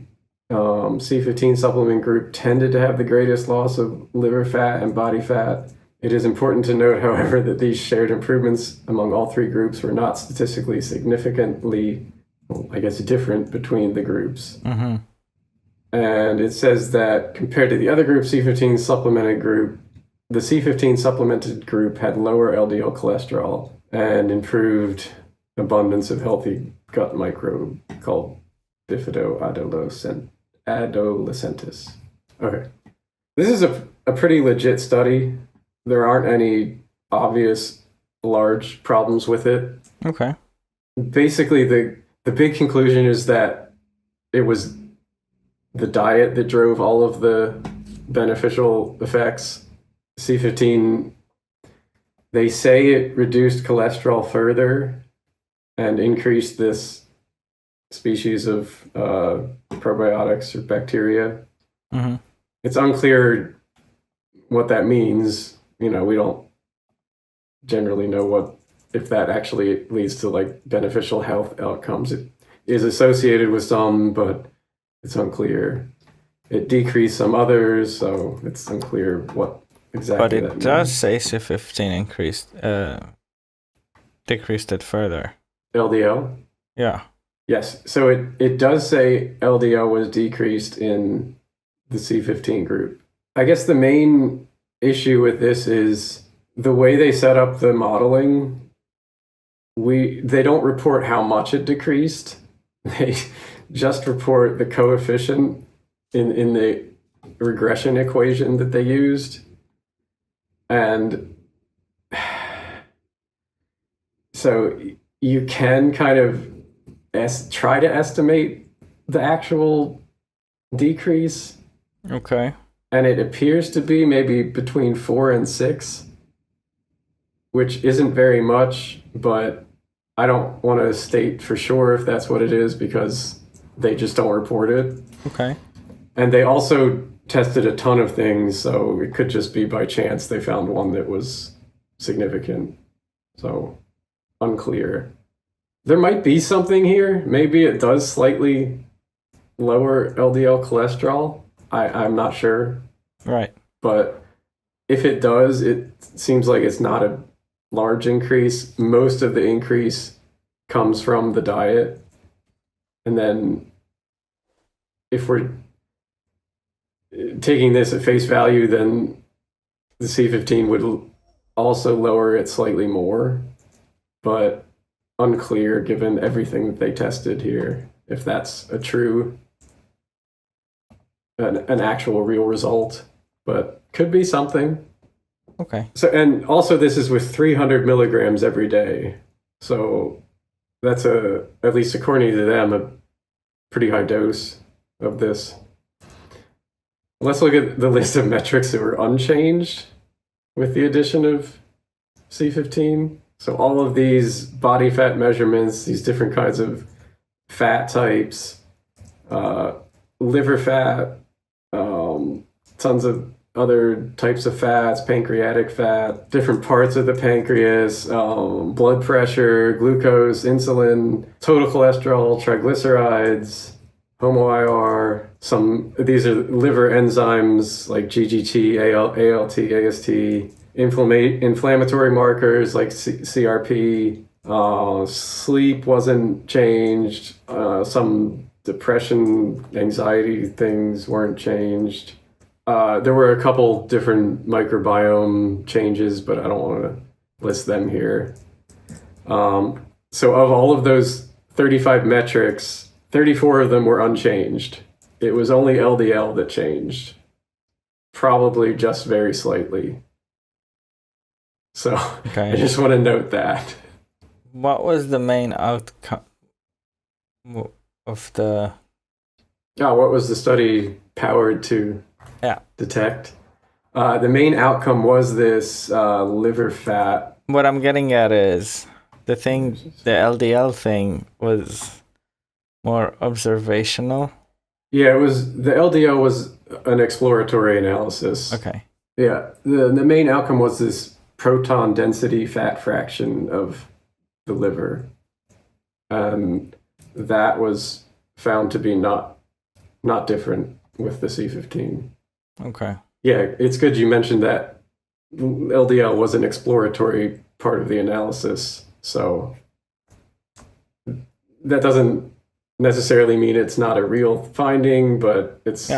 C15 supplement group tended to have the greatest loss of liver fat and body fat. It is important to note, however, that these shared improvements among all 3 groups were not statistically significantly, different between the groups. Mm-hmm. And it says that compared to the other group, C15 supplemented group, the C15 supplemented group had lower LDL cholesterol and improved abundance of healthy gut microbe called Bifidobacillus. Okay. This is a pretty legit study. There aren't any obvious large problems with it. Okay. Basically, the big conclusion is that it was the diet that drove all of the beneficial effects. C15, they say it reduced cholesterol further and increased this species of probiotics or bacteria. Mm-hmm. It's unclear what that means. We don't generally know if that actually leads to like beneficial health outcomes. It is associated with some, but it's unclear. It decreased some others, so it's unclear what exactly that means. But it does say C15 decreased it further. LDL? Yeah. Yes. So it does say LDL was decreased in the C15 group. I guess the main issue with this is the way they set up the modeling. They don't report how much it decreased. They just report the coefficient in the regression equation that they used. And so you can kind of try to estimate the actual decrease. Okay. And it appears to be maybe between 4 and 6, which isn't very much, but I don't want to state for sure if that's what it is because they just don't report it. Okay. And they also tested a ton of things, so it could just be by chance they found one that was significant. So, unclear. There might be something here. Maybe it does slightly lower LDL cholesterol. I'm not sure. Right. But if it does, it seems like it's not a large increase. Most of the increase comes from the diet. And then if we're taking this at face value, then the C15 would also lower it slightly more, but unclear given everything that they tested here if that's a true, an actual real result, but could be something. Okay. So, and also this is with 300 milligrams every day. So that's at least according to them, a pretty high dose of this. Let's look at the list of metrics that were unchanged with the addition of C15. So all of these body fat measurements, these different kinds of fat types, liver fat, tons of other types of fats, pancreatic fat, different parts of the pancreas, blood pressure, glucose, insulin, total cholesterol, triglycerides, HOMO-IR. These are liver enzymes like GGT, ALT, AST, inflammatory markers like CRP. Sleep wasn't changed. Some depression, anxiety things weren't changed. There were a couple different microbiome changes, but I don't want to list them here. So of all of those 35 metrics, 34 of them were unchanged. It was only LDL that changed, probably just very slightly. So Okay. I just want to note that. What was the main outcome of the... What was the study powered to detect? The main outcome was this liver fat. What I'm getting at is the LDL thing was more observational. Yeah, the LDL was an exploratory analysis. Okay. Yeah, the main outcome was this proton density fat fraction of the liver. That was found to be not different with the C15. Okay. Yeah, it's good you mentioned that LDL was an exploratory part of the analysis. So that doesn't necessarily mean it's not a real finding, but it's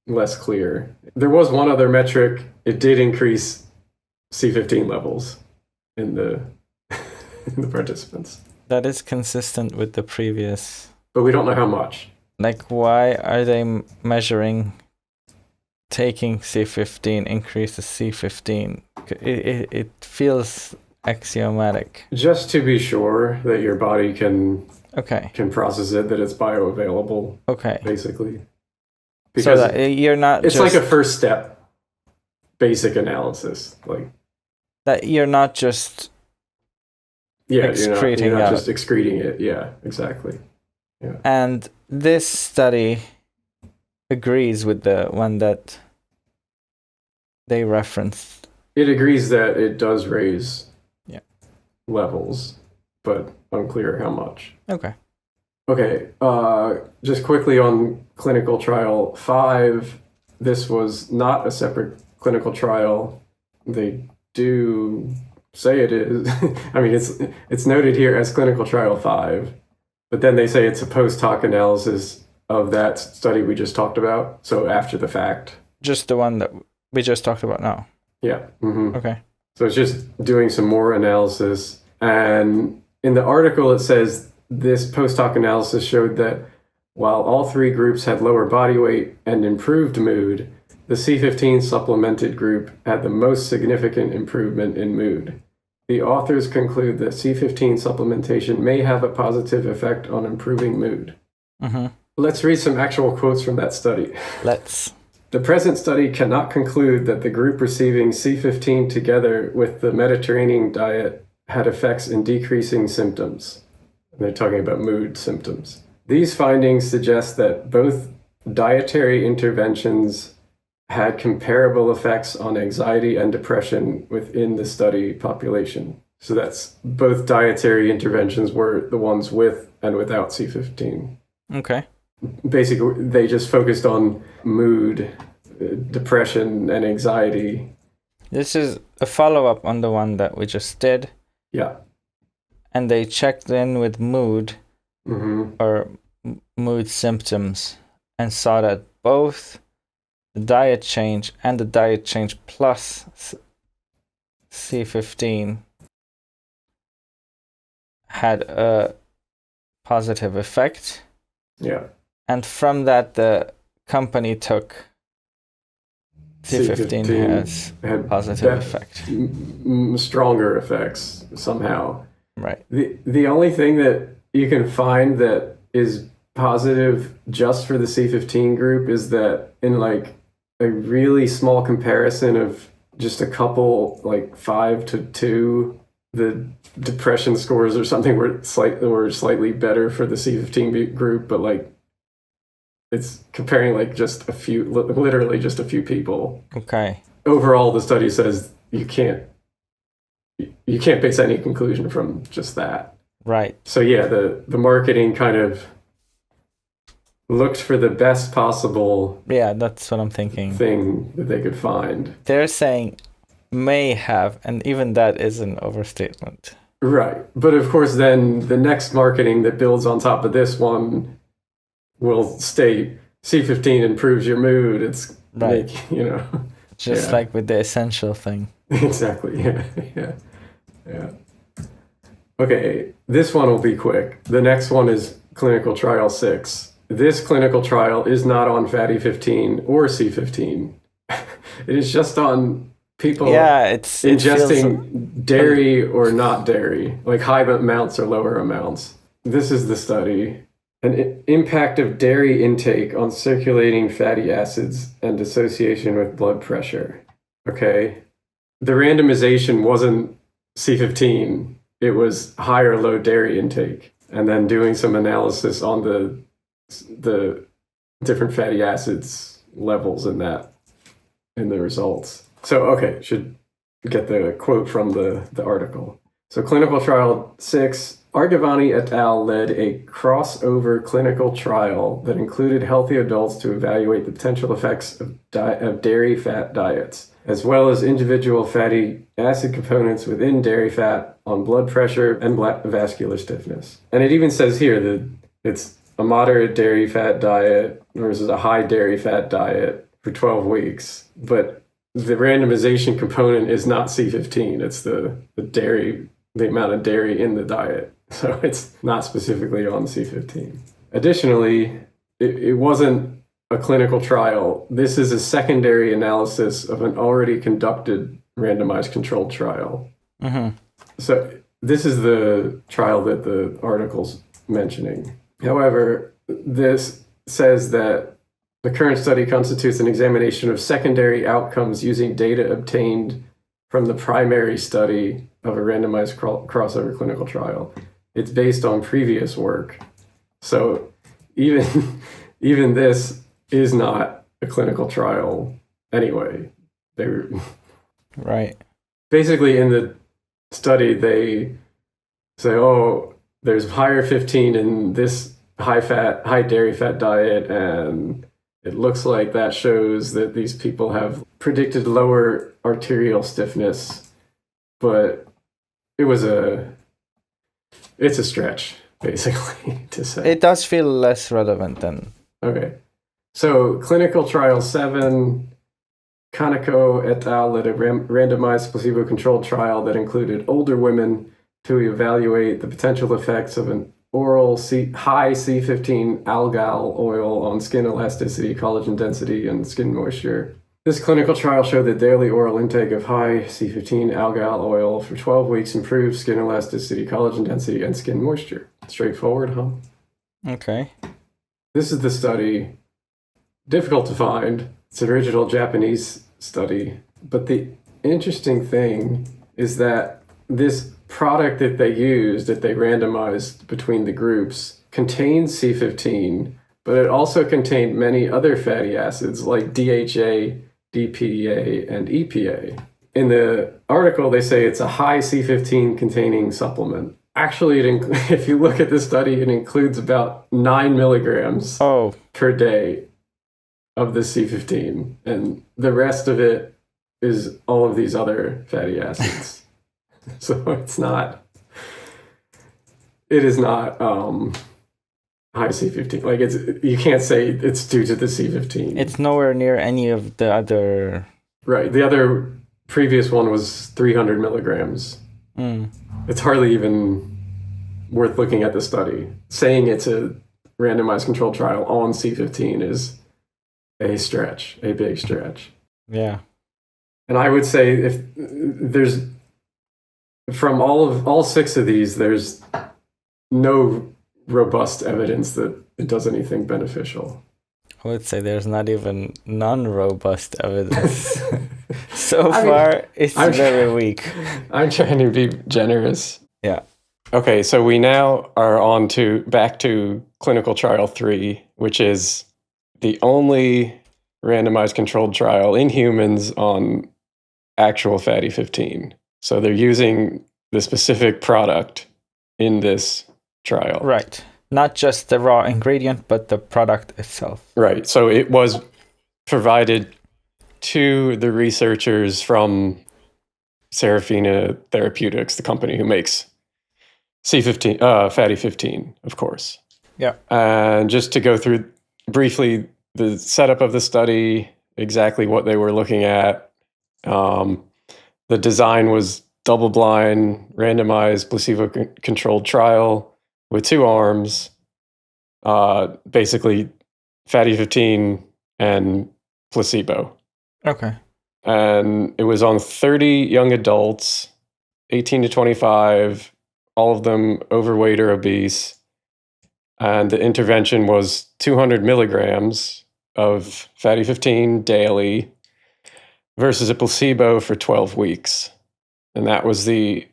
less clear. There was one other metric. It did increase C15 levels in the in the participants. That is consistent with the previous. But we don't know how much. Like, why are they measuring taking C15 increases C15? It feels axiomatic. Just to be sure that your body can process it, that it's bioavailable. Okay. Basically. Because so that you're not it's like a first step basic analysis. Like that you're not just excreting you're not just excreting it. Yeah, exactly. Yeah. And this study agrees with the one that they referenced. It agrees that it does raise levels, but unclear how much. Okay. Just quickly on clinical trial 5, this was not a separate clinical trial. They do say it is. I mean, it's noted here as clinical trial 5, but then they say it's a post hoc analysis of that study we just talked about. So after the fact. Just the one that we just talked about now. Yeah. Mm-hmm. Okay. So it's just doing some more analysis. And in the article, it says this post hoc analysis showed that while all 3 groups had lower body weight and improved mood, the C15 supplemented group had the most significant improvement in mood. The authors conclude that C15 supplementation may have a positive effect on improving mood. Mm-hmm. Let's read some actual quotes from that study. Let's. The present study cannot conclude that the group receiving C15 together with the Mediterranean diet had effects in decreasing symptoms. And they're talking about mood symptoms. These findings suggest that both dietary interventions had comparable effects on anxiety and depression within the study population. So that's both dietary interventions were the ones with and without C15. Okay. Basically, they just focused on mood. depression and anxiety. This is a follow-up on the one that we just did. Yeah. And they checked in with mood Mm-hmm. or mood symptoms and saw that both the diet change and the diet change plus C15 had a positive effect. Yeah. And from that, the company took C15 has had positive effect. Stronger effects somehow. Right. The only thing that you can find that is positive just for the C15 group is that in like a really small comparison of just a couple, like 5 to 2, the depression scores or something were slightly better for the C15 group, but like it's comparing like just a few, literally just a few people. Okay. Overall, the study says you can't base any conclusion from just that. Right. So yeah, the marketing kind of looked for the best possible that's what I'm thinking. thing that they could find. They're saying may have, and even that is an overstatement. Right. But of course then the next marketing that builds on top of this one will state C15 improves your mood. It's right. Just like with the essential thing. Exactly. Yeah. Okay, this one will be quick. The next one is clinical trial 6. This clinical trial is not on Fatty15 or C15. It is just on people ingesting dairy or not dairy, like high amounts or lower amounts. This is the study. An impact of dairy intake on circulating fatty acids and association with blood pressure. Okay. The randomization wasn't C15. It was high or low dairy intake, and then doing some analysis on the different fatty acids levels in the results. So, okay, should get the quote from the article. So clinical trial 6, Argavani et al. Led a crossover clinical trial that included healthy adults to evaluate the potential effects of dairy fat diets, as well as individual fatty acid components within dairy fat on blood pressure and vascular stiffness. And it even says here that it's a moderate dairy fat diet versus a high dairy fat diet for 12 weeks. But the randomization component is not C15. It's the amount of dairy in the diet. So it's not specifically on C15. Additionally, it wasn't a clinical trial. This is a secondary analysis of an already conducted randomized controlled trial. Mm-hmm. So this is the trial that the article's mentioning. However, this says that the current study constitutes an examination of secondary outcomes using data obtained from the primary study of a randomized crossover clinical trial. It's based on previous work. So even this is not a clinical trial anyway. Right. Basically, in the study, they say, oh, there's higher 15 in this high dairy fat diet, and it looks like that shows that these people have predicted lower arterial stiffness, but it's a stretch, basically, to say. It does feel less relevant than... Okay. So, clinical trial 7, Kaneko et al. Led a randomized placebo-controlled trial that included older women to evaluate the potential effects of an oral high C15 algal oil on skin elasticity, collagen density, and skin moisture. This clinical trial showed that daily oral intake of high C15 algal oil for 12 weeks improved skin elasticity, collagen density, and skin moisture. Straightforward, huh? Okay. This is the study. Difficult to find. It's an original Japanese study. But the interesting thing is that this product that they used, that they randomized between the groups, contains C15, but it also contained many other fatty acids like DHA, DPA, and EPA. In the article, they say it's a high C15 containing supplement. Actually, if you look at the study, it includes about 9 milligrams per day of the C15, and the rest of it is all of these other fatty acids. So it is not high C15. Like you can't say it's due to the C15. It's nowhere near any of the other. Right. The other previous one was 300 milligrams. It's hardly even worth looking at the study. Saying it's a randomized controlled trial on C15 is a big stretch. Yeah. And I would say if there's from all 6 of these, there's no robust evidence that it does anything beneficial. I would say there's not even non-robust evidence. So far, it's very weak. I'm trying to be generous. Yeah. Okay, so we now are back to clinical trial 3, which is the only randomized controlled trial in humans on actual fatty 15. So they're using the specific product in this trial. Right. Not just the raw ingredient, but the product itself. Right. So it was provided to the researchers from Serafina Therapeutics, the company who makes C15, fatty 15, of course. Yeah. And just to go through briefly the setup of the study, exactly what they were looking at. The design was double-blind, randomized, placebo-controlled trial with 2 arms, basically fatty 15 and placebo. Okay. And it was on 30 young adults, 18 to 25, all of them overweight or obese. And the intervention was 200 milligrams of fatty 15 daily versus a placebo for 12 weeks. And that was the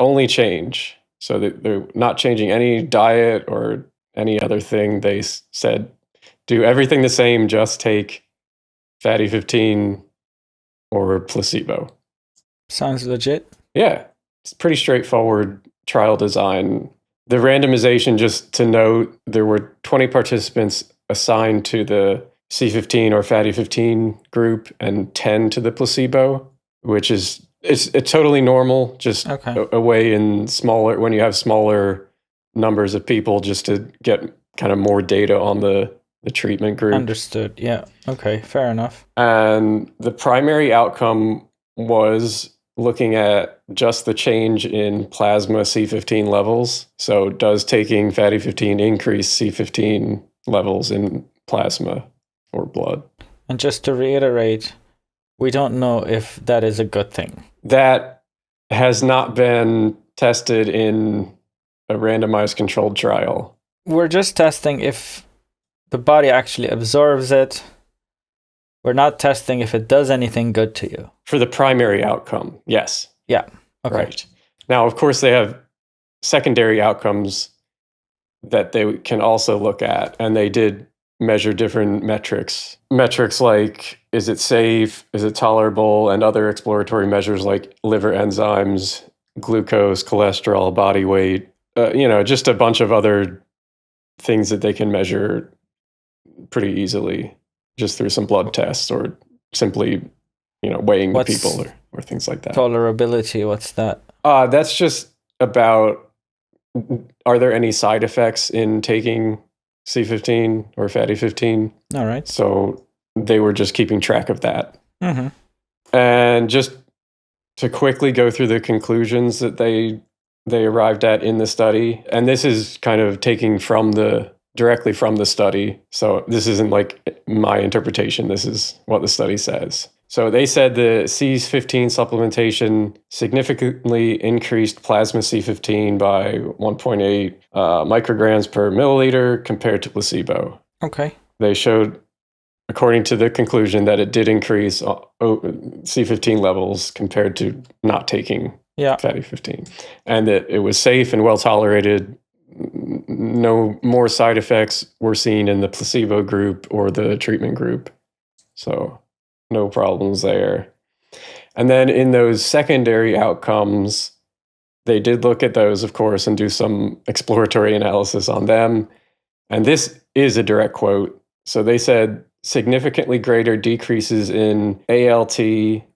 only change. So they're not changing any diet or any other thing. They said, do everything the same, just take fatty 15 or placebo. Sounds legit. Yeah, it's pretty straightforward trial design. The randomization, just to note, there were 20 participants assigned to the C15 or fatty 15 group and 10 to the placebo, which is it's totally normal, just a way in smaller, when you have smaller numbers of people, just to get kind of more data on the treatment group. Understood. Yeah. Okay. Fair enough. And the primary outcome was looking at just the change in plasma C15 levels. So does taking fatty 15 increase C15 levels in plasma or blood? And just to reiterate, we don't know if that is a good thing. That has not been tested in a randomized controlled trial. We're just testing if the body actually absorbs it. We're not testing if it does anything good to you. For the primary outcome, yes. Yeah. Okay. Right. Now, of course, they have secondary outcomes that they can also look at, and they did measure different metrics. Metrics like, is it safe, is it tolerable, and other exploratory measures like liver enzymes, glucose, cholesterol, body weight, just a bunch of other things that they can measure pretty easily just through some blood tests or simply, weighing the people or things like that. Tolerability, what's that? That's just about, are there any side effects in taking C15 or fatty 15? All right. So they were just keeping track of that. Mm-hmm. And just to quickly go through the conclusions that they arrived at in the study, and this is kind of taking directly from the study. So this isn't like my interpretation. This is what the study says. So they said the C15 supplementation significantly increased plasma C15 by 1.8 micrograms per milliliter compared to placebo. Okay. They showed, according to the conclusion, that it did increase C15 levels compared to not taking fatty 15. And that it was safe and well tolerated. No more side effects were seen in the placebo group or the treatment group. So no problems there. And then in those secondary outcomes, they did look at those, of course, and do some exploratory analysis on them. And this is a direct quote. So they said significantly greater decreases in ALT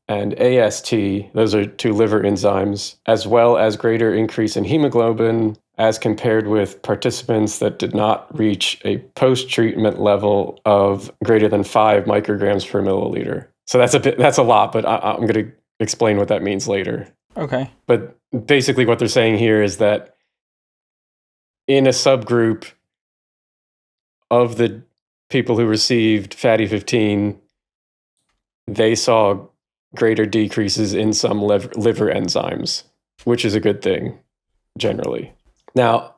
and AST, those are two liver enzymes, as well as greater increase in hemoglobin as compared with participants that did not reach a post-treatment level of greater than 5 micrograms per milliliter. So that's a lot, but I'm going to explain what that means later. Okay. But basically what they're saying here is that in a subgroup of the people who received Fatty15, they saw greater decreases in some liver enzymes, which is a good thing, generally. Now,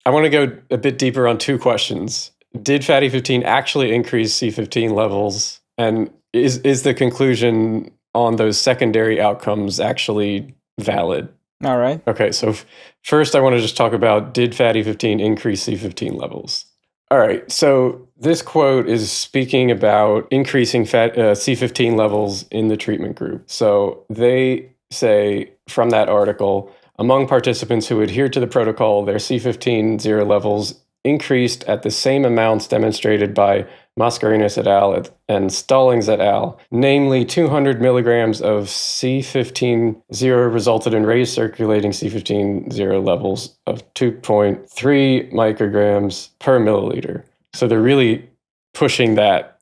I want to go a bit deeper on two questions. Did Fatty15 actually increase C15 levels? And is the conclusion on those secondary outcomes actually valid? All right. Okay, so first I want to just talk about, did Fatty15 increase C15 levels? All right, so this quote is speaking about increasing C15 levels in the treatment group. So they say from that article, among participants who adhered to the protocol, their C15 zero levels increased at the same amounts demonstrated by Mascarenhas et al. And Stallings et al. Namely, 200 milligrams of C15 zero resulted in raised circulating C15 zero levels of 2.3 micrograms per milliliter. So they're really pushing that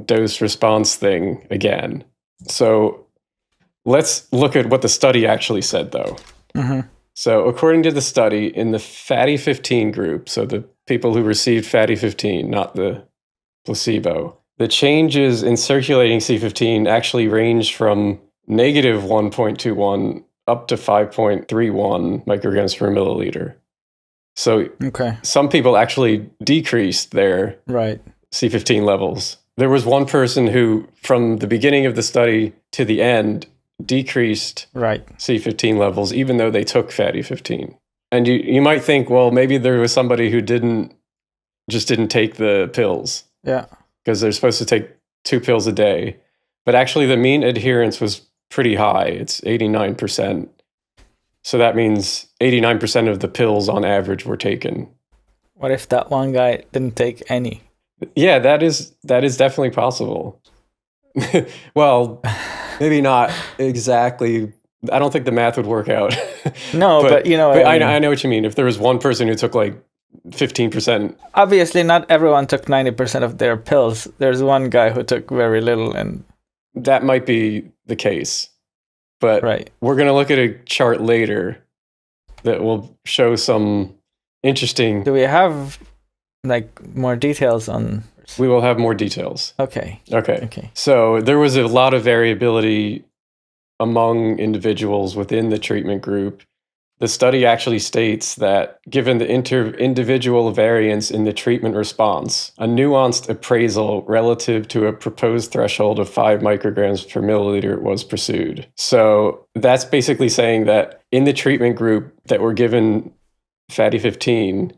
dose response thing again. So let's look at what the study actually said, though. Mm-hmm. So according to the study, in the Fatty15 group, so the people who received Fatty15, not the placebo, the changes in circulating C15 actually ranged from negative 1.21 up to 5.31 micrograms per milliliter. So some people actually decreased their C15 levels. There was one person who, from the beginning of the study to the end, decreased C15 levels, even though they took Fatty15. And you might think, well, maybe there was somebody who didn't take the pills. Yeah. Because they're supposed to take 2 pills a day. But actually the mean adherence was pretty high. It's 89%. So that means 89% of the pills on average were taken. What if that one guy didn't take any? Yeah, that is definitely possible. Well, maybe not exactly. I don't think the math would work out. No, but you know. I know what you mean. If there was one person who took like 15%. Obviously, not everyone took 90% of their pills. There's one guy who took very little, and that might be the case. But we're going to look at a chart later that will show some interesting. Do we have more details on? We will have more details. Okay. So there was a lot of variability among individuals within the treatment group. The study actually states that given the individual variance in the treatment response, a nuanced appraisal relative to a proposed threshold of 5 micrograms per milliliter was pursued. So that's basically saying that in the treatment group that were given Fatty15,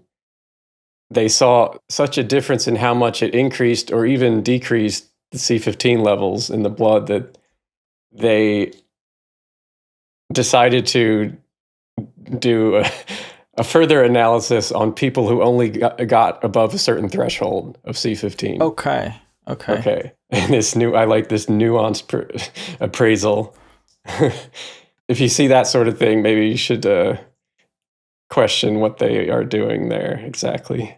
they saw such a difference in how much it increased or even decreased the C15 levels in the blood that they decided to do a further analysis on people who only got above a certain threshold of C15. Okay. And I like this nuanced appraisal. If you see that sort of thing, maybe you should question what they are doing there exactly.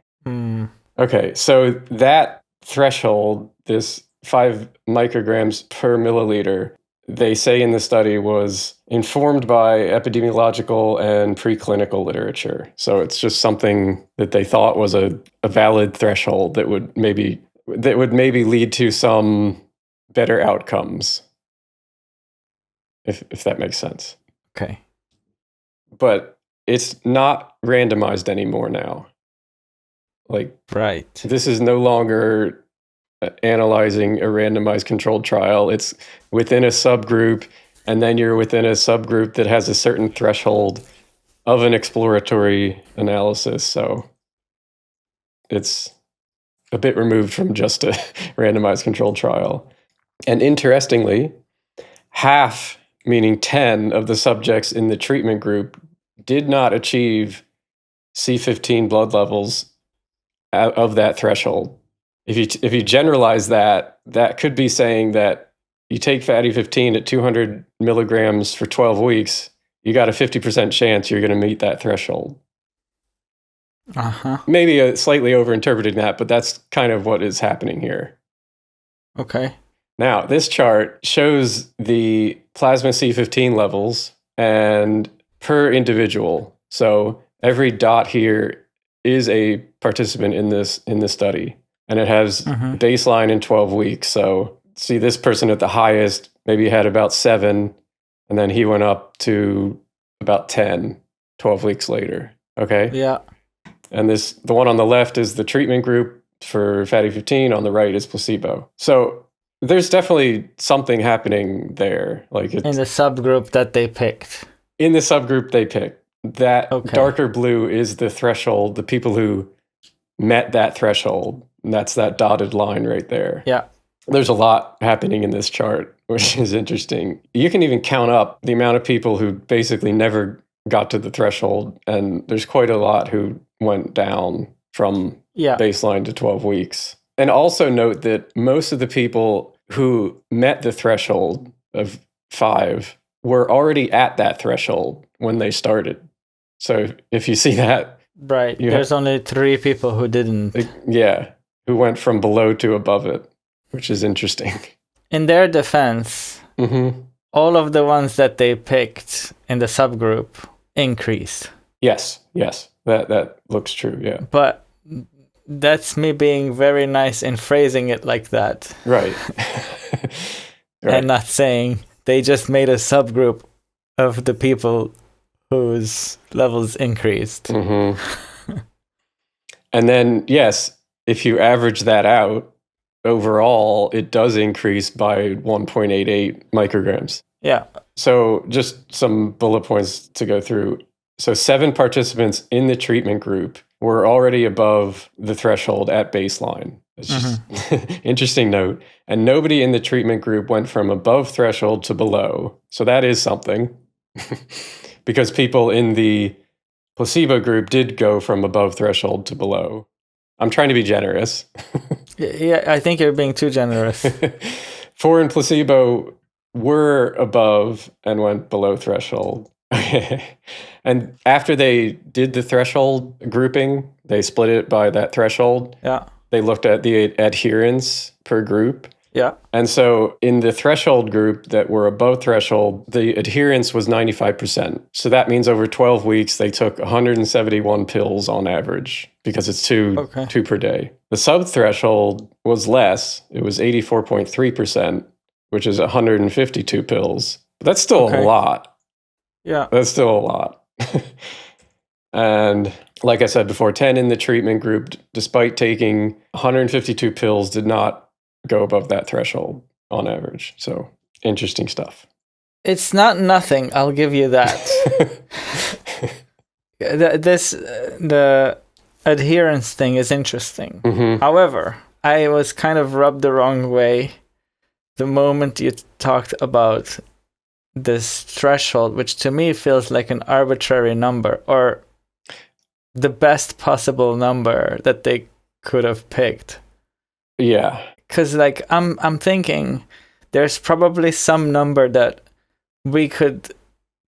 Okay, so that threshold, this 5 micrograms per milliliter, they say in the study was informed by epidemiological and preclinical literature. So it's just something that they thought was a valid threshold that would maybe lead to some better outcomes, if that makes sense. Okay. But it's not randomized anymore now. This is no longer analyzing a randomized controlled trial. It's within a subgroup, and then you're within a subgroup that has a certain threshold of an exploratory analysis. So it's a bit removed from just a randomized controlled trial. And interestingly, half, meaning 10 of the subjects in the treatment group did not achieve C15 blood levels of that threshold. if you generalize that, that could be saying that you take Fatty15 at 200 milligrams for 12 weeks, you got a 50% chance you're going to meet that threshold. Maybe slightly overinterpreting that, but that's kind of what is happening here. Okay. Now, this chart shows the plasma C15 levels and per individual. So every dot here is a participant in this study, and it has baseline in 12 weeks. So see, this person at the highest maybe had about 7, and then he went up to about 10 12 weeks later. Okay. Yeah. And the one on the left is the treatment group for Fatty15. On the right is placebo. So there's definitely something happening there. Like it's, in the subgroup that they picked. In the subgroup they picked. That darker blue is the threshold, the people who met that threshold. And that's that dotted line right there. Yeah. There's a lot happening in this chart, which is interesting. You can even count up the amount of people who basically never got to the threshold, and there's quite a lot who went down from baseline to 12 weeks. And also note that most of the people who met the threshold of 5 were already at that threshold when they started. So if you see that... Right, there's only 3 people who didn't. Yeah, who went from below to above it, which is interesting. In their defense, all of the ones that they picked in the subgroup increased. Yes, that looks true, yeah. But that's me being very nice in phrasing it like that. Right. And not saying they just made a subgroup of the people whose levels increased. And then, yes, if you average that out, overall, it does increase by 1.88 micrograms. Yeah. So just some bullet points to go through. So 7 participants in the treatment group were already above the threshold at baseline. It's just interesting note. And nobody in the treatment group went from above threshold to below. So that is something. Because people in the placebo group did go from above threshold to below. I'm trying to be generous. Yeah, I think you're being too generous. 4 in placebo were above and went below threshold. And after they did the threshold grouping, they split it by that threshold. Yeah. They looked at the adherence per group. Yeah. And so in the threshold group that were above threshold, the adherence was 95%. So that means over 12 weeks, they took 171 pills on average because it's two per day. The sub-threshold was less. It was 84.3%, which is 152 pills. But that's still a lot. Yeah. That's still a lot. And like I said before, 10 in the treatment group, despite taking 152 pills, did not go above that threshold on average. So interesting stuff. It's not nothing, I'll give you that. The adherence thing is interesting. However, I was kind of rubbed the wrong way the moment you talked about this threshold, which to me feels like an arbitrary number, or the best possible number that they could have picked. Yeah. Because like I'm thinking there's probably some number that we could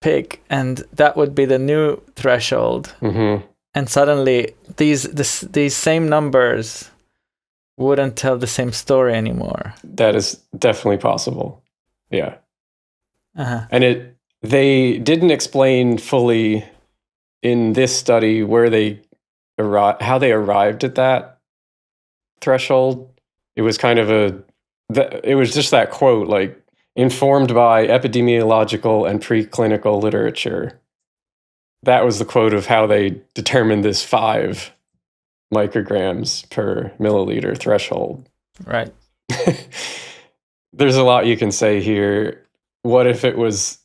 pick and that would be the new threshold. And suddenly these same numbers wouldn't tell the same story anymore. That is definitely possible. Yeah. And they didn't explain fully in this study where how they arrived at that threshold. It was kind of it was just that quote, like, informed by epidemiological and preclinical literature. That was the quote of how they determined this 5 micrograms per milliliter threshold. Right. There's a lot you can say here. What if it was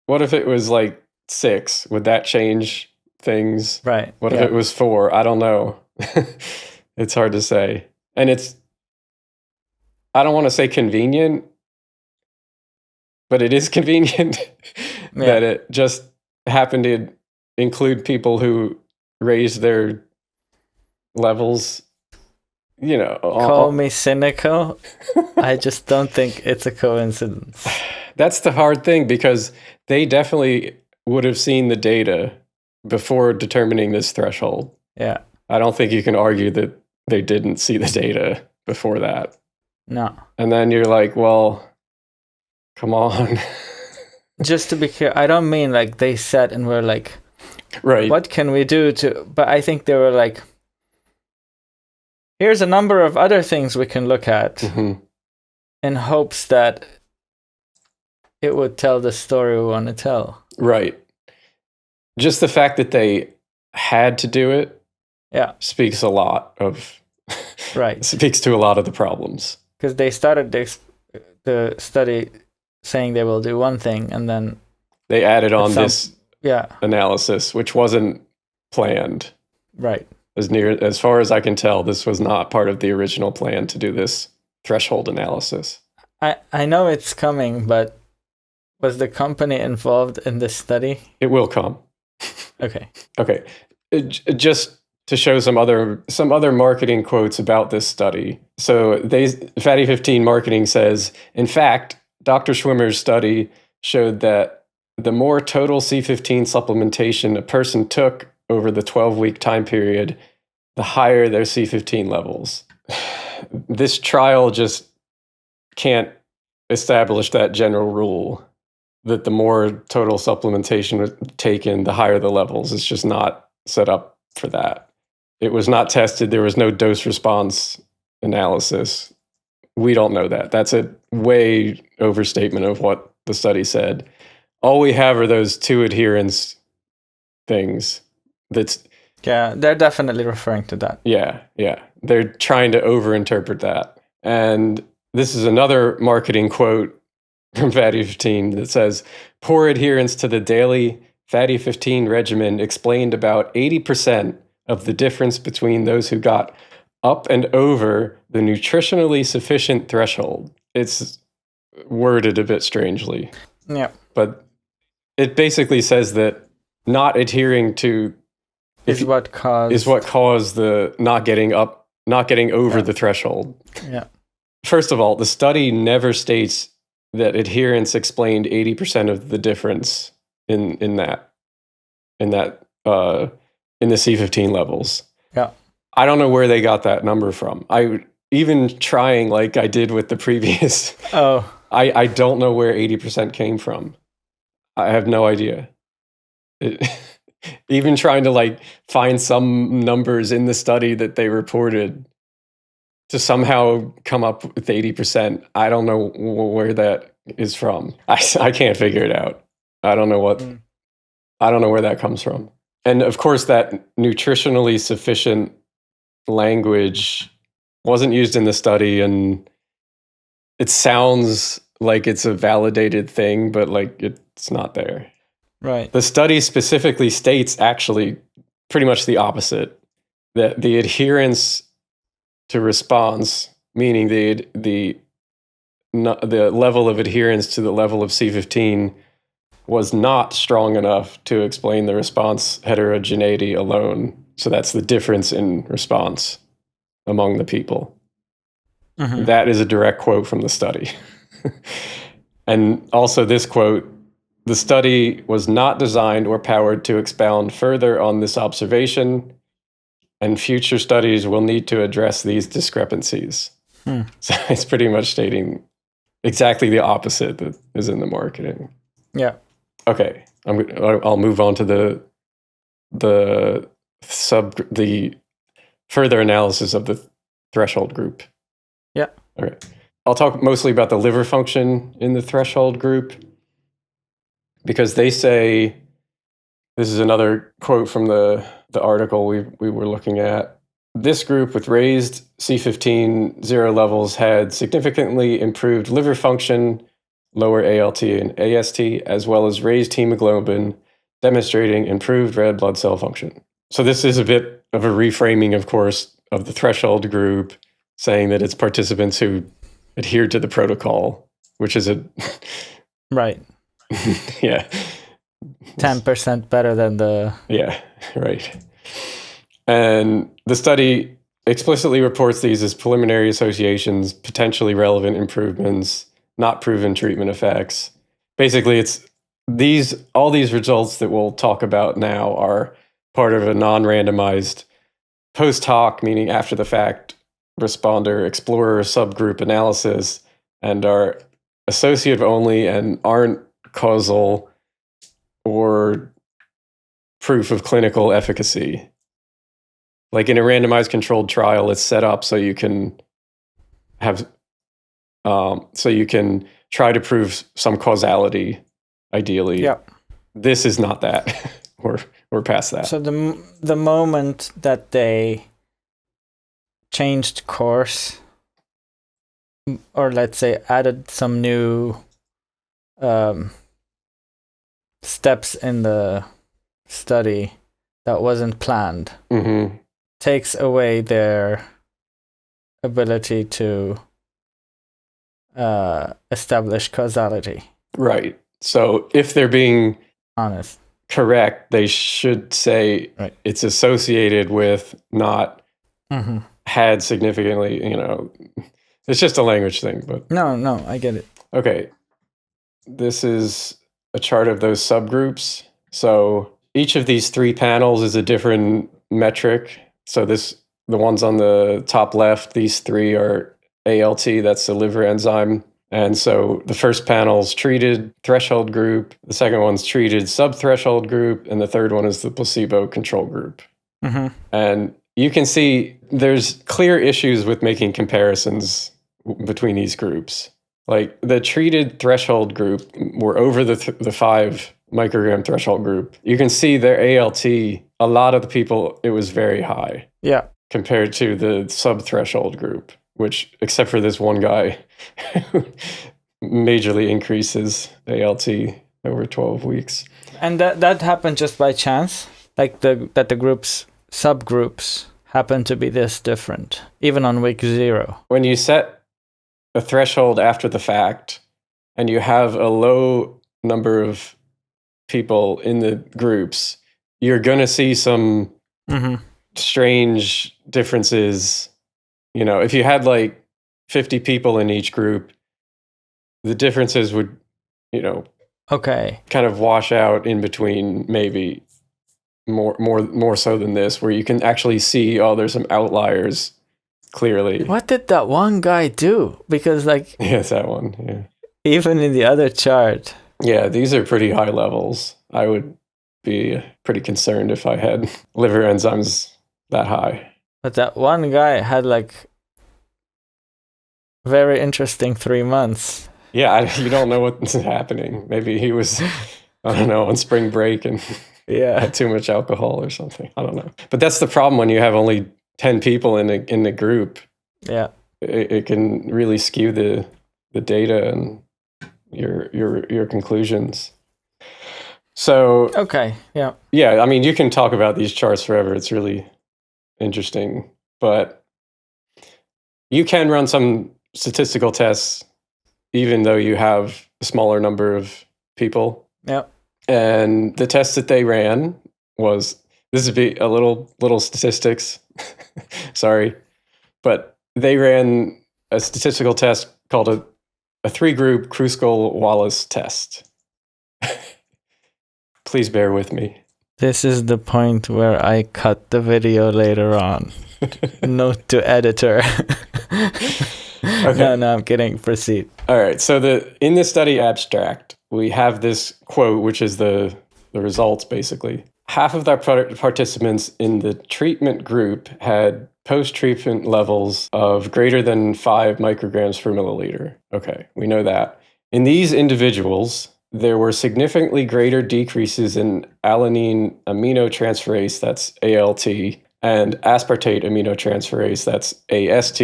like 6? Would that change things? Right. What if it was 4? I don't know. It's hard to say. And I don't want to say convenient, but it is convenient that it just happened to include people who raised their levels Call me cynical. I just don't think it's a coincidence. That's the hard thing, because they definitely would have seen the data before determining this threshold. Yeah. I don't think you can argue that they didn't see the data before that. No. And then you're like, well, come on. Just to be clear, I don't mean like they sat and were like, right. what can we do to... But I think they were like, here's a number of other things we can look at in hopes that it would tell the story we want to tell. Right. Just the fact that they had to do it speaks a lot of... Right. speaks to a lot of the problems. Because they started the study saying they will do one thing, and then... They added on this analysis, which wasn't planned. Right. As far as I can tell, this was not part of the original plan to do this threshold analysis. I know it's coming, but was the company involved in this study? It will come. Okay. Okay. Just to show some other marketing quotes about this study. So Fatty15 marketing says, in fact, Dr. Schwimmer's study showed that the more total C15 supplementation a person took over the 12-week time period, the higher their C15 levels. This trial just can't establish that general rule that the more total supplementation was taken, the higher the levels. It's just not set up for that. It was not tested. There was no dose response analysis. We don't know that. That's a way overstatement of what the study said. All we have are those two adherence things. Yeah, they're definitely referring to that. Yeah. They're trying to overinterpret that. And this is another marketing quote from Fatty15 that says, poor adherence to the daily Fatty15 regimen explained about 80% of the difference between those who got up and over the nutritionally sufficient threshold. It's worded a bit strangely. Yeah. But it basically says that not adhering to is what caused the not getting over the threshold. Yeah. First of all, the study never states that adherence explained 80% of the difference in the C15 levels. Yeah. I don't know where they got that number from. Even trying like I did with the previous. I don't know where 80% came from. I have no idea. Even trying to like find some numbers in the study that they reported to somehow come up with 80%. I don't know where that is from. I can't figure it out. I don't know where that comes from. And of course, that nutritionally sufficient language wasn't used in the study, and it sounds like it's a validated thing, but like it's not there. Right. The study specifically states actually pretty much the opposite, that the adherence to response, meaning the level of adherence to the level of C15, was not strong enough to explain the response heterogeneity alone. So that's the difference in response among the people. Mm-hmm. That is a direct quote from the study. And also this quote, the study was not designed or powered to expound further on this observation, and future studies will need to address these discrepancies. So it's pretty much stating exactly the opposite that is in the marketing. Yeah. Okay, I'll move on to the further analysis of the threshold group. Yeah. Okay. I'll talk mostly about the liver function in the threshold group, because they say, this is another quote from the article we were looking at. This group with raised C15 zero levels had significantly improved liver function, lower ALT and AST, as well as raised hemoglobin, demonstrating improved red blood cell function. So this is a bit of a reframing, of course, of the threshold group, saying that it's participants who adhered to the protocol, which is a... Right. Yeah. 10% better than the... Yeah, right. And the study explicitly reports these as preliminary associations, potentially relevant improvements, not proven treatment effects. Basically, it's all these results that we'll talk about now are part of a non-randomized post hoc, meaning after the fact, responder explorer subgroup analysis, and are associative only and aren't causal or proof of clinical efficacy. Like in a randomized controlled trial, it's set up so you can have so you can try to prove some causality, ideally. Yeah. This is not that. We're past that. So the moment that they changed course, or let's say added some new steps in the study that wasn't planned, takes away their ability to establish causality. Right. So if they're being honest, correct, they should say it's associated with, not had significantly, it's just a language thing. But no, I get it. Okay. This is a chart of those subgroups. So each of these three panels is a different metric. So the ones on the top left, these three are ALT, that's the liver enzyme. And so the first panel's treated threshold group, the second one's treated subthreshold group, and the third one is the placebo control group. And you can see there's clear issues with making comparisons between these groups. Like the treated threshold group were over the 5 microgram threshold group. You can see their ALT, a lot of the people, it was very high. Yeah. Compared to the subthreshold group, which, except for this one guy, majorly increases ALT over 12 weeks. And that happened just by chance? Like that the subgroups happen to be this different, even on week 0? When you set a threshold after the fact, and you have a low number of people in the groups, you're going to see some strange differences. If you had like 50 people in each group, the differences would, kind of wash out in between, maybe more so than this, where you can actually see, there's some outliers clearly. What did that one guy do? Because yeah, it's that one. Yeah. Even in the other chart. Yeah, these are pretty high levels. I would be pretty concerned if I had liver enzymes that high. But that one guy had very interesting 3 months. Yeah, you don't know what's happening. Maybe he was, I don't know, on spring break and had too much alcohol or something. I don't know. But that's the problem when you have only 10 people in the group. Yeah, it can really skew the data and your conclusions. So okay, yeah. I mean, you can talk about these charts forever. It's really interesting, but you can run some statistical tests even though you have a smaller number of people. Yeah. And the test that they ran was, this would be a little statistics, sorry, but they ran a statistical test called a 3-group Kruskal-Wallis test. Please bear with me. This is the point where I cut the video later on. Note to editor. Okay. No, I'm kidding. Proceed. All right. So in the study abstract, we have this quote, which is the results, basically. Half of the participants in the treatment group had post-treatment levels of greater than 5 micrograms per milliliter. Okay, we know that. In these individuals, there were significantly greater decreases in alanine aminotransferase, that's ALT, and aspartate aminotransferase, that's AST,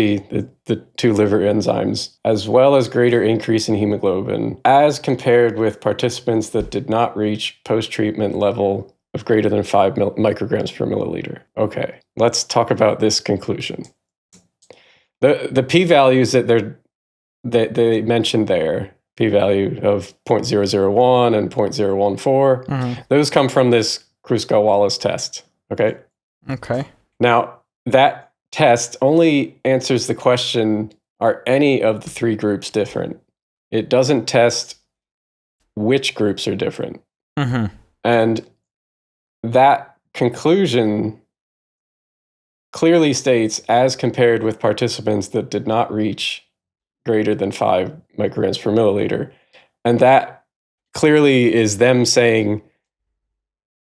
the 2 liver enzymes, as well as greater increase in hemoglobin, as compared with participants that did not reach post-treatment level of greater than 5 micrograms per milliliter. Okay, let's talk about this conclusion. The p-values that they mentioned there, p-value of 0.001 and 0.014, those come from this Kruskal-Wallis test, okay? Okay. Now, that test only answers the question, are any of the three groups different? It doesn't test which groups are different. Mm-hmm. And that conclusion clearly states, as compared with participants that did not reach greater than 5 micrograms per milliliter. And that clearly is them saying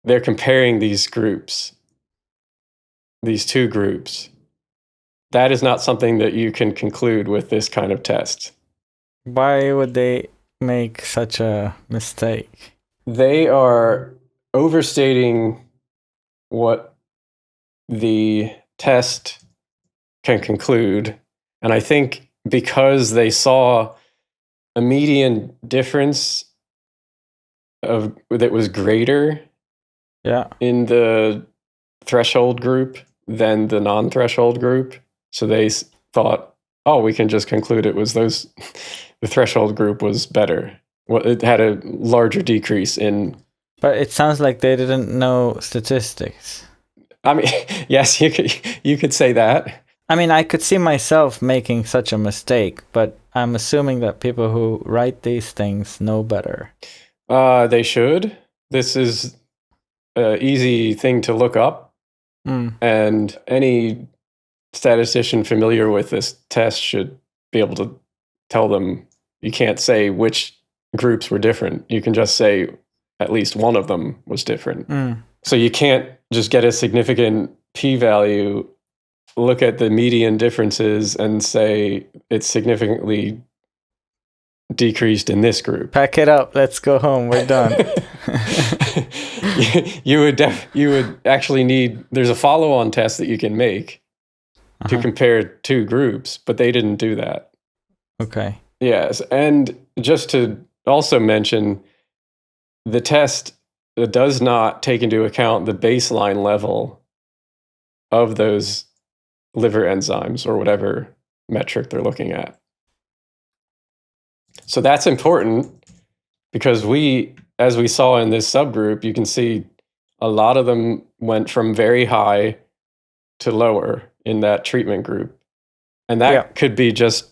they're comparing these groups, these two groups. That is not something that you can conclude with this kind of test. Why would they make such a mistake? They are overstating what the test can conclude. And I think because they saw a median difference that was greater in the threshold group than the non-threshold group, so they thought, oh, we can just conclude it was the threshold group was better. Well, it had a larger decrease in. But it sounds like they didn't know statistics. I mean, yes, you could say that. I mean, I could see myself making such a mistake, but I'm assuming that people who write these things know better. They should. This is an easy thing to look up. And any statistician familiar with this test should be able to tell them you can't say which groups were different. You can just say at least one of them was different. So you can't just get a significant p-value, look at the median differences, and say it's significantly decreased in this group. Pack it up. Let's go home. We're done. You would actually need. There's a follow-on test that you can make to compare two groups, but they didn't do that. Okay. Yes, and just to also mention, the test does not take into account the baseline level of those liver enzymes or whatever metric they're looking at. So that's important because as we saw in this subgroup, you can see a lot of them went from very high to lower in that treatment group. And that could be just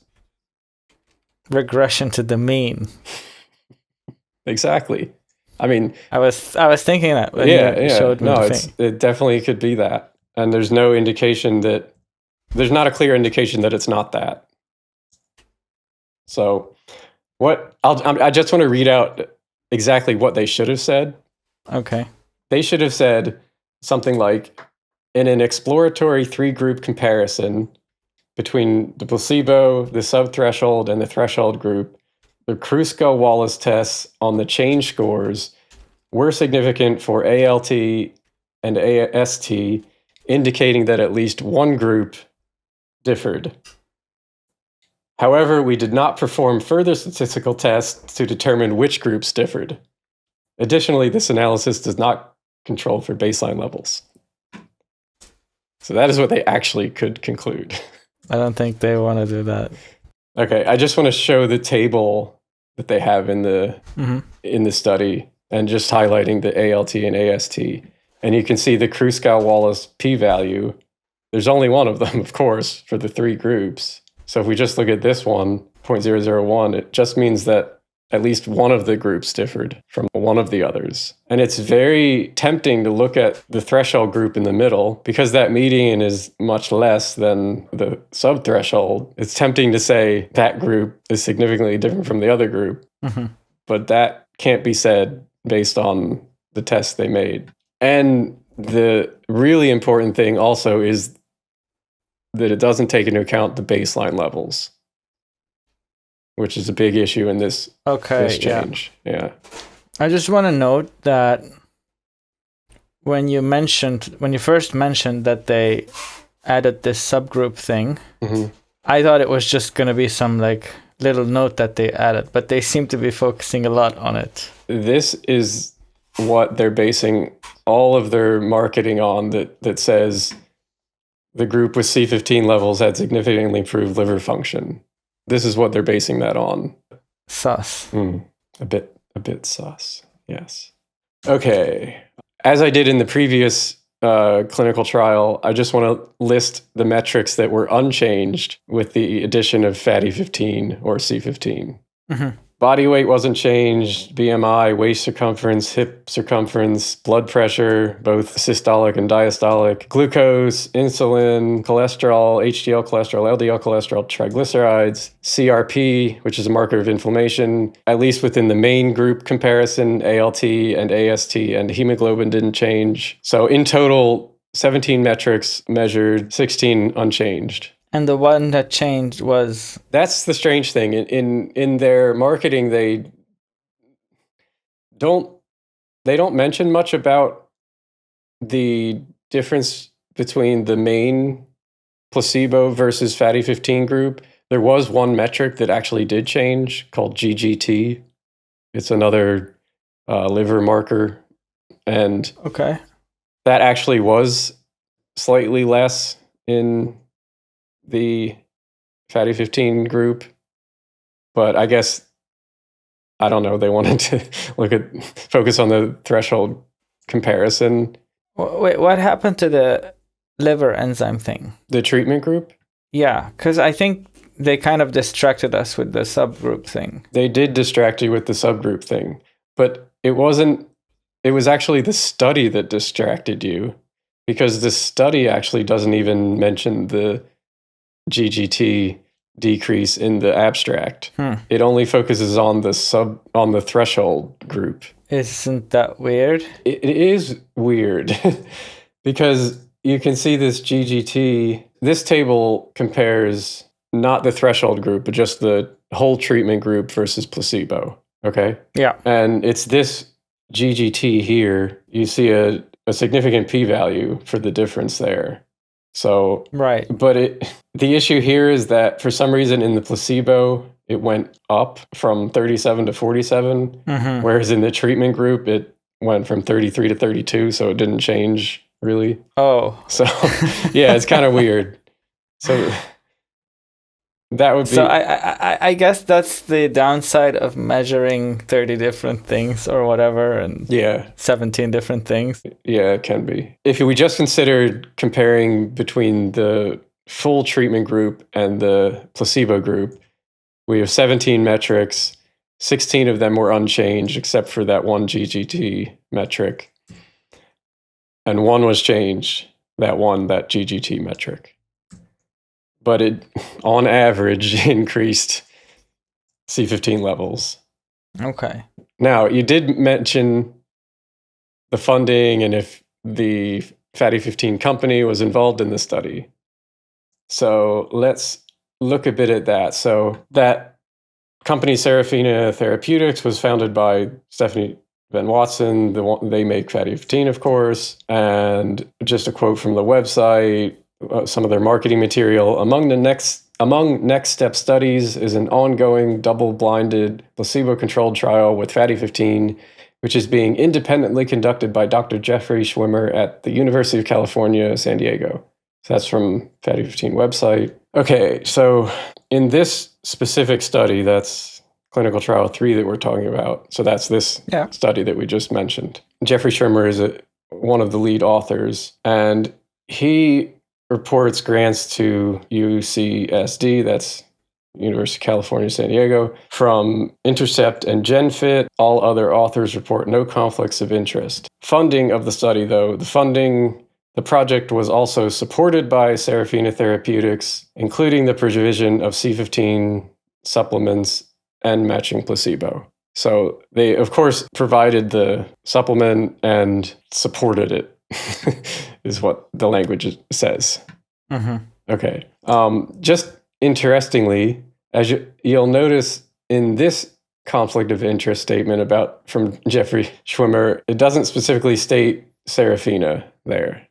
regression to the mean. Exactly. I mean, I was thinking that when you showed me the thing. It definitely could be that. And there's no indication there's not a clear indication that it's not that. So I just want to read out exactly what they should have said. Okay. They should have said something like, in an exploratory 3-group comparison between the placebo, the subthreshold, and the threshold group, the Kruskal-Wallis tests on the change scores were significant for ALT and AST, indicating that at least one group differed. However, we did not perform further statistical tests to determine which groups differed. Additionally, this analysis does not control for baseline levels. So that is what they actually could conclude. I don't think they want to do that. Okay, I just want to show the table that they have in the study and just highlighting the ALT and AST. And you can see the Kruskal-Wallis p-value. There's only one of them, of course, for the 3 groups. So if we just look at this one, 0.001, it just means that at least one of the groups differed from one of the others. And it's very tempting to look at the threshold group in the middle because that median is much less than the subthreshold. It's tempting to say that group is significantly different from the other group, but that can't be said based on the tests they made. And the really important thing also is that it doesn't take into account the baseline levels, which is a big issue in this change. Yeah. I just want to note that when you first mentioned that they added this subgroup thing, I thought it was just going to be some like little note that they added, but they seem to be focusing a lot on it. This is what they're basing all of their marketing on, that says the group with C15 levels had significantly improved liver function. This is what they're basing that on. Sus. A bit sus. Yes. Okay. As I did in the previous clinical trial, I just want to list the metrics that were unchanged with the addition of Fatty15 or C15. Mm-hmm. Body weight wasn't changed, BMI, waist circumference, hip circumference, blood pressure, both systolic and diastolic, glucose, insulin, cholesterol, HDL cholesterol, LDL cholesterol, triglycerides, CRP, which is a marker of inflammation, at least within the main group comparison, ALT and AST, and hemoglobin didn't change. So in total, 17 metrics measured, 16 unchanged. And the one that changed was... That's the strange thing. In their marketing, they don't mention much about the difference between the main placebo versus Fatty15 group. There was one metric that actually did change called GGT. It's another liver marker. And okay, that actually was slightly less in the Fatty15 group, but I guess, I don't know, they wanted to focus on the threshold comparison. Wait, what happened to the liver enzyme thing? The treatment group? Yeah, because I think they kind of distracted us with the subgroup thing. They did distract you with the subgroup thing, but it was actually the study that distracted you, because the study actually doesn't even mention the GGT decrease in the abstract. It only focuses on the threshold group. Isn't that weird? It is weird because you can see this GGT. This table compares not the threshold group, but just the whole treatment group versus placebo. Okay? Yeah. And it's this GGT here. You see a significant p-value for the difference there. So, right. But the issue here is that for some reason in the placebo, it went up from 37 to 47, whereas in the treatment group, it went from 33 to 32, so it didn't change really. Oh. So, yeah, it's kind of weird. So that would be... So I guess that's the downside of measuring 30 different things or whatever, and 17 different things. Yeah, it can be. If we just considered comparing between the full treatment group and the placebo group, we have 17 metrics. 16 of them were unchanged except for that one GGT metric. And one was changed, that GGT metric. But it, on average, increased C15 levels. Okay. Now, you did mention the funding and if the Fatty15 company was involved in the study. So let's look a bit at that. So that company, Serafina Therapeutics, was founded by Stephanie Van Watson. They make Fatty15, of course. And just a quote from the website, some of their marketing material. Among next step studies is an ongoing double-blinded placebo-controlled trial with Fatty15, which is being independently conducted by Dr. Jeffrey Schwimmer at the University of California, San Diego. So that's from Fatty15 website. Okay, so in this specific study, that's clinical trial 3 that we're talking about. So that's this study that we just mentioned. Jeffrey Schwimmer is one of the lead authors, and he reports grants to UCSD, that's University of California, San Diego, from Intercept and GenFit. All other authors report no conflicts of interest. Funding of the study, though, the project was also supported by Serafina Therapeutics, including the provision of C15 supplements and matching placebo. So they, of course, provided the supplement and supported it, is what the language says. Okay. Just interestingly, as you'll notice in this conflict of interest statement from Jeffrey Schwimmer, it doesn't specifically state Serafina there.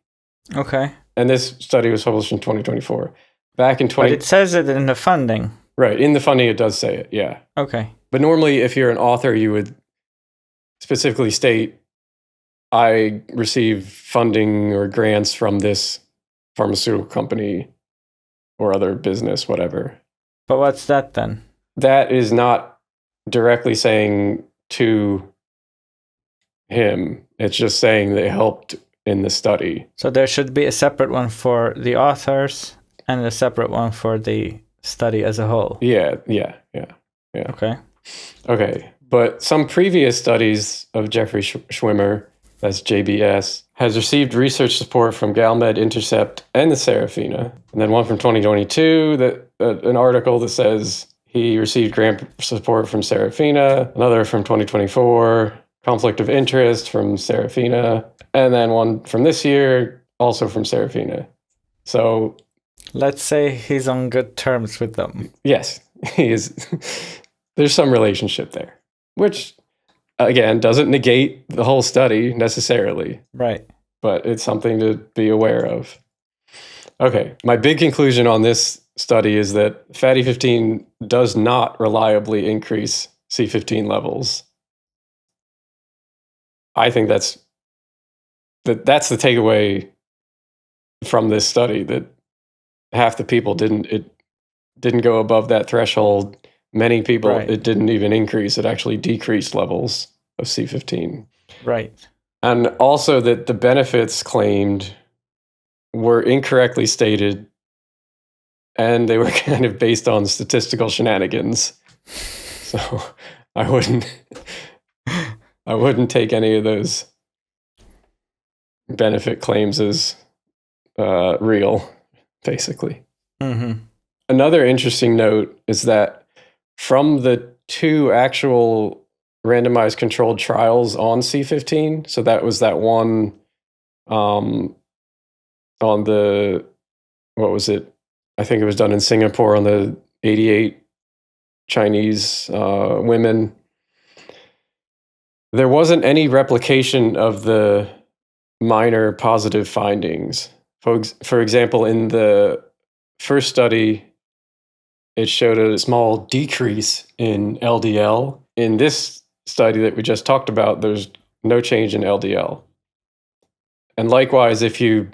Okay. And this study was published in 2024. But it says it in the funding. Right. In the funding, it does say it. Yeah. Okay. But normally, if you're an author, you would specifically state, I receive funding or grants from this pharmaceutical company or other business, whatever. But what's that then? That is not directly saying to him. It's just saying they helped in the study. So there should be a separate one for the authors and a separate one for the study as a whole. Yeah. Okay. But some previous studies of Jeffrey Schwimmer, that's JBS, has received research support from GalMed, Intercept, and the Serafina. And then one from 2022, an article that says he received grant support from Serafina. Another from 2024, conflict of interest from Serafina. And then one from this year, also from Serafina. So let's say he's on good terms with them. Yes, he is. There's some relationship there, which, again, doesn't negate the whole study necessarily. Right. But it's something to be aware of. Okay, my big conclusion on this study is that Fatty15 does not reliably increase C15 levels. I think that's the takeaway from this study, that half the people didn't go above that threshold. Many people, Right. It didn't even increase. It actually decreased levels of C15. Right. And also that the benefits claimed were incorrectly stated, and they were kind of based on statistical shenanigans. So I wouldn't take any of those benefit claims as real, basically. Mm-hmm. Another interesting note is that from the 2 actual randomized controlled trials on C15, so that was that one on the, what was it? I think it was done in Singapore on the 88 Chinese women. There wasn't any replication of the minor positive findings. For example, in the first study, it showed a small decrease in LDL. In this study that we just talked about, there's no change in LDL. And likewise, if you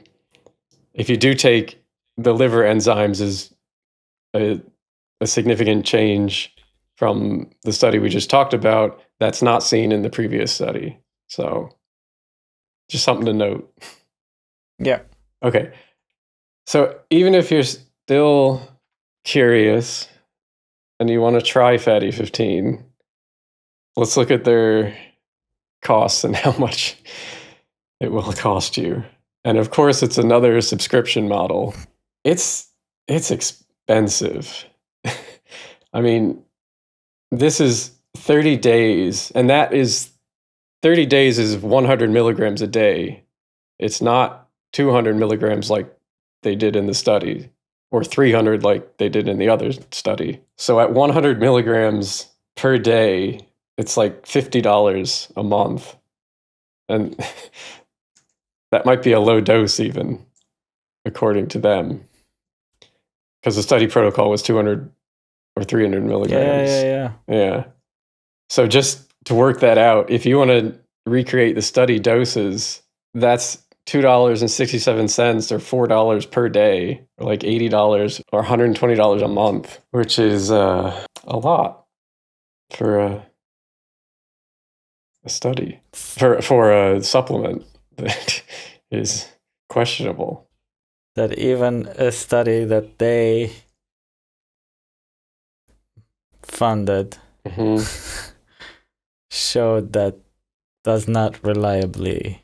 do take the liver enzymes as a significant change from the study we just talked about, that's not seen in the previous study. So just something to note. Yeah. Okay. So even if you're still curious and you want to try Fatty15, let's look at their costs and how much it will cost you. And of course, it's another subscription model. It's expensive. I mean, this is 30 days, and that is 30 days is 100 milligrams a day. It's not 200 milligrams like they did in the study, or 300 like they did in the other study. So at 100 milligrams per day, it's like $50 a month. And that might be a low dose even, according to them. Because the study protocol was 200 or 300 milligrams. Yeah. So just to work that out, if you want to recreate the study doses, that's $2.67 or $4 per day, or like $80 or $120 a month, which is a lot for a study, for a supplement that is questionable. That even a study that they funded showed that does not reliably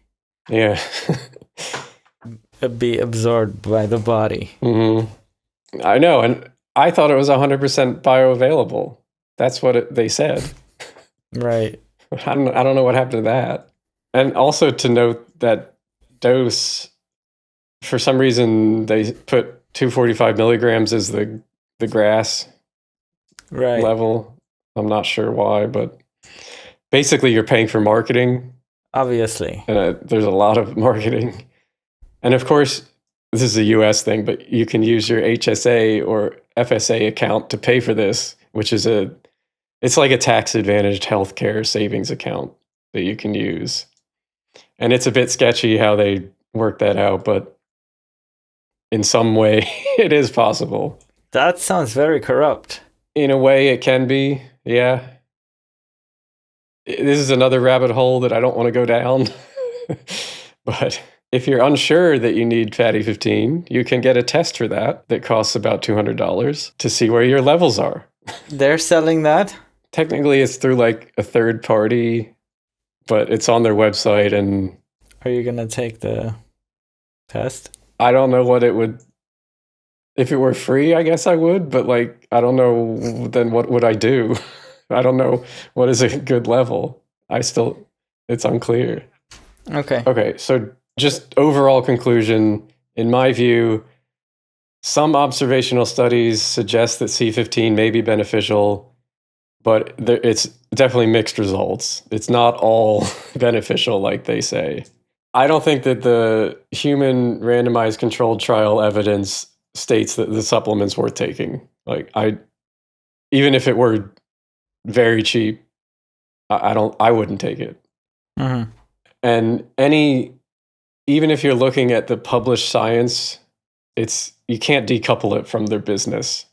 be absorbed by the body. I know, and I thought it was 100% bioavailable. That's what they said. Right. I don't know what happened to that. And also to note that dose, for some reason, they put 245 milligrams as the GRAS level. I'm not sure why, but basically you're paying for marketing. Obviously. And there's a lot of marketing. And of course, this is a US thing, but you can use your HSA or FSA account to pay for this, which is it's like a tax-advantaged healthcare savings account that you can use. And it's a bit sketchy how they work that out, but in some way it is possible. That sounds very corrupt. In a way it can be, yeah. This is another rabbit hole that I don't want to go down. But if you're unsure that you need Fatty15, you can get a test for that costs about $200 to see where your levels are. They're selling that? Technically, it's through like a third party, but it's on their website. And are you gonna take the test? I don't know what it would. If it were free, I guess I would, but like I don't know. Then what would I do? I don't know what is a good level. It's unclear. Okay, so just overall conclusion, in my view, some observational studies suggest that C15 may be beneficial, but it's definitely mixed results. It's not all beneficial like they say. I don't think that the human randomized controlled trial evidence states that the supplement's worth taking. Like even if it were very cheap, I wouldn't take it. Mm-hmm. And even if you're looking at the published science, you can't decouple it from their business.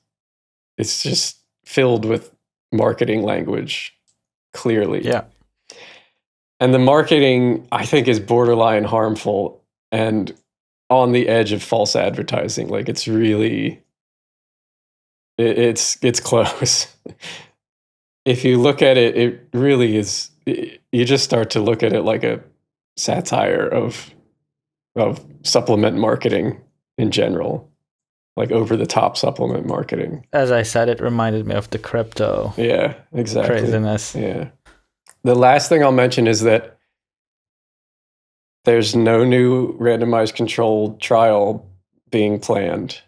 It's just filled with marketing language, clearly. Yeah. And the marketing, I think, is borderline harmful and on the edge of false advertising. Like it's really, it's close. If you look at it, it really is. You just start to look at it like a satire of supplement marketing in general, like over the top supplement marketing. As I said, it reminded me of the crypto. Yeah, exactly. Craziness. Yeah. The last thing I'll mention is that there's no new randomized controlled trial being planned.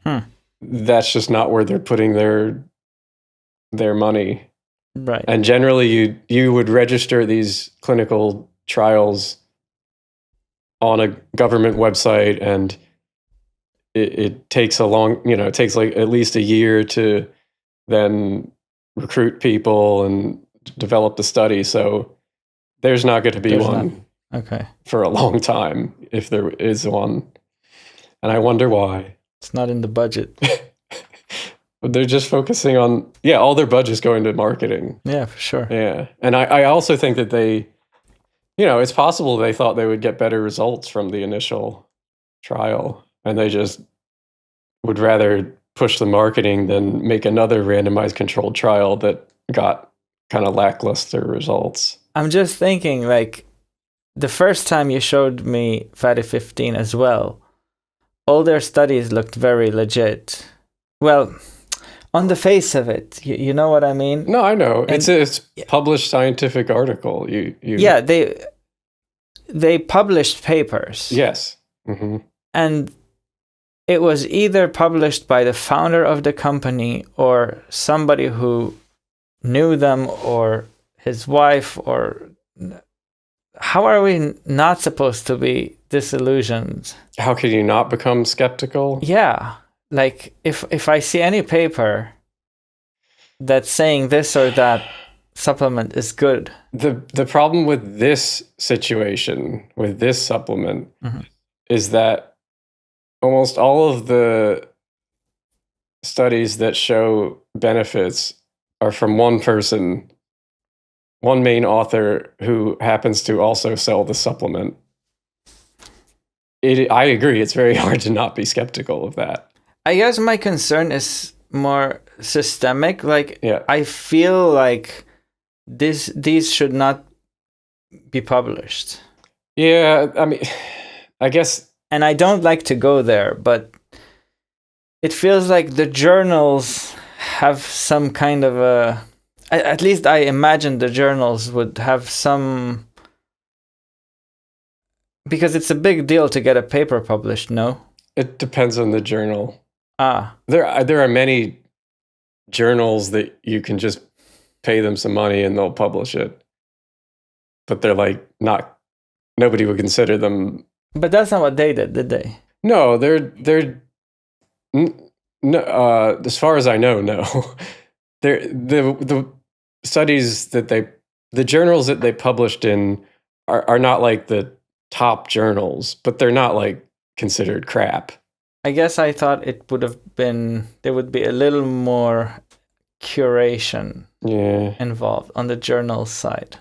That's just not where they're putting their money. Right. And generally you would register these clinical trials on a government website, and it takes it takes like at least a year to then recruit people and develop the study. So there's not going to be one for a long time, if there is one. And I wonder why. It's not in the budget. But they're just focusing on, all their budget's going to marketing. Yeah, for sure. Yeah. And I also think that they, it's possible they thought they would get better results from the initial trial, and they just would rather push the marketing than make another randomized controlled trial that got kind of lackluster results. I'm just thinking, like, the first time you showed me Fatty15 as well, all their studies looked very legit. Well, on the face of it, you know what I mean? No, I know. And it's published scientific article. Yeah, they published papers. Yes. Mm-hmm. And it was either published by the founder of the company or somebody who knew them, or his wife, or how are we not supposed to be disillusioned? How can you not become skeptical? Yeah. Like, if I see any paper that's saying this or that supplement is good. The problem with this situation, with this supplement, is that almost all of the studies that show benefits are from one person, one main author who happens to also sell the supplement. I agree, it's very hard to not be skeptical of that. I guess my concern is more systemic. Like, I feel like these should not be published. Yeah, I mean, I guess. And I don't like to go there, but it feels like the journals have some kind of a. At least I imagine the journals would have some. Because it's a big deal to get a paper published, no? It depends on the journal. There are many journals that you can just pay them some money and they'll publish it. But they're like nobody would consider them. But that's not what they did they? No, no, as far as I know, no. The studies that the journals that they published in are not like the top journals, but they're not like considered crap. I guess I thought it would have been, there would be a little more curation involved on the journal side.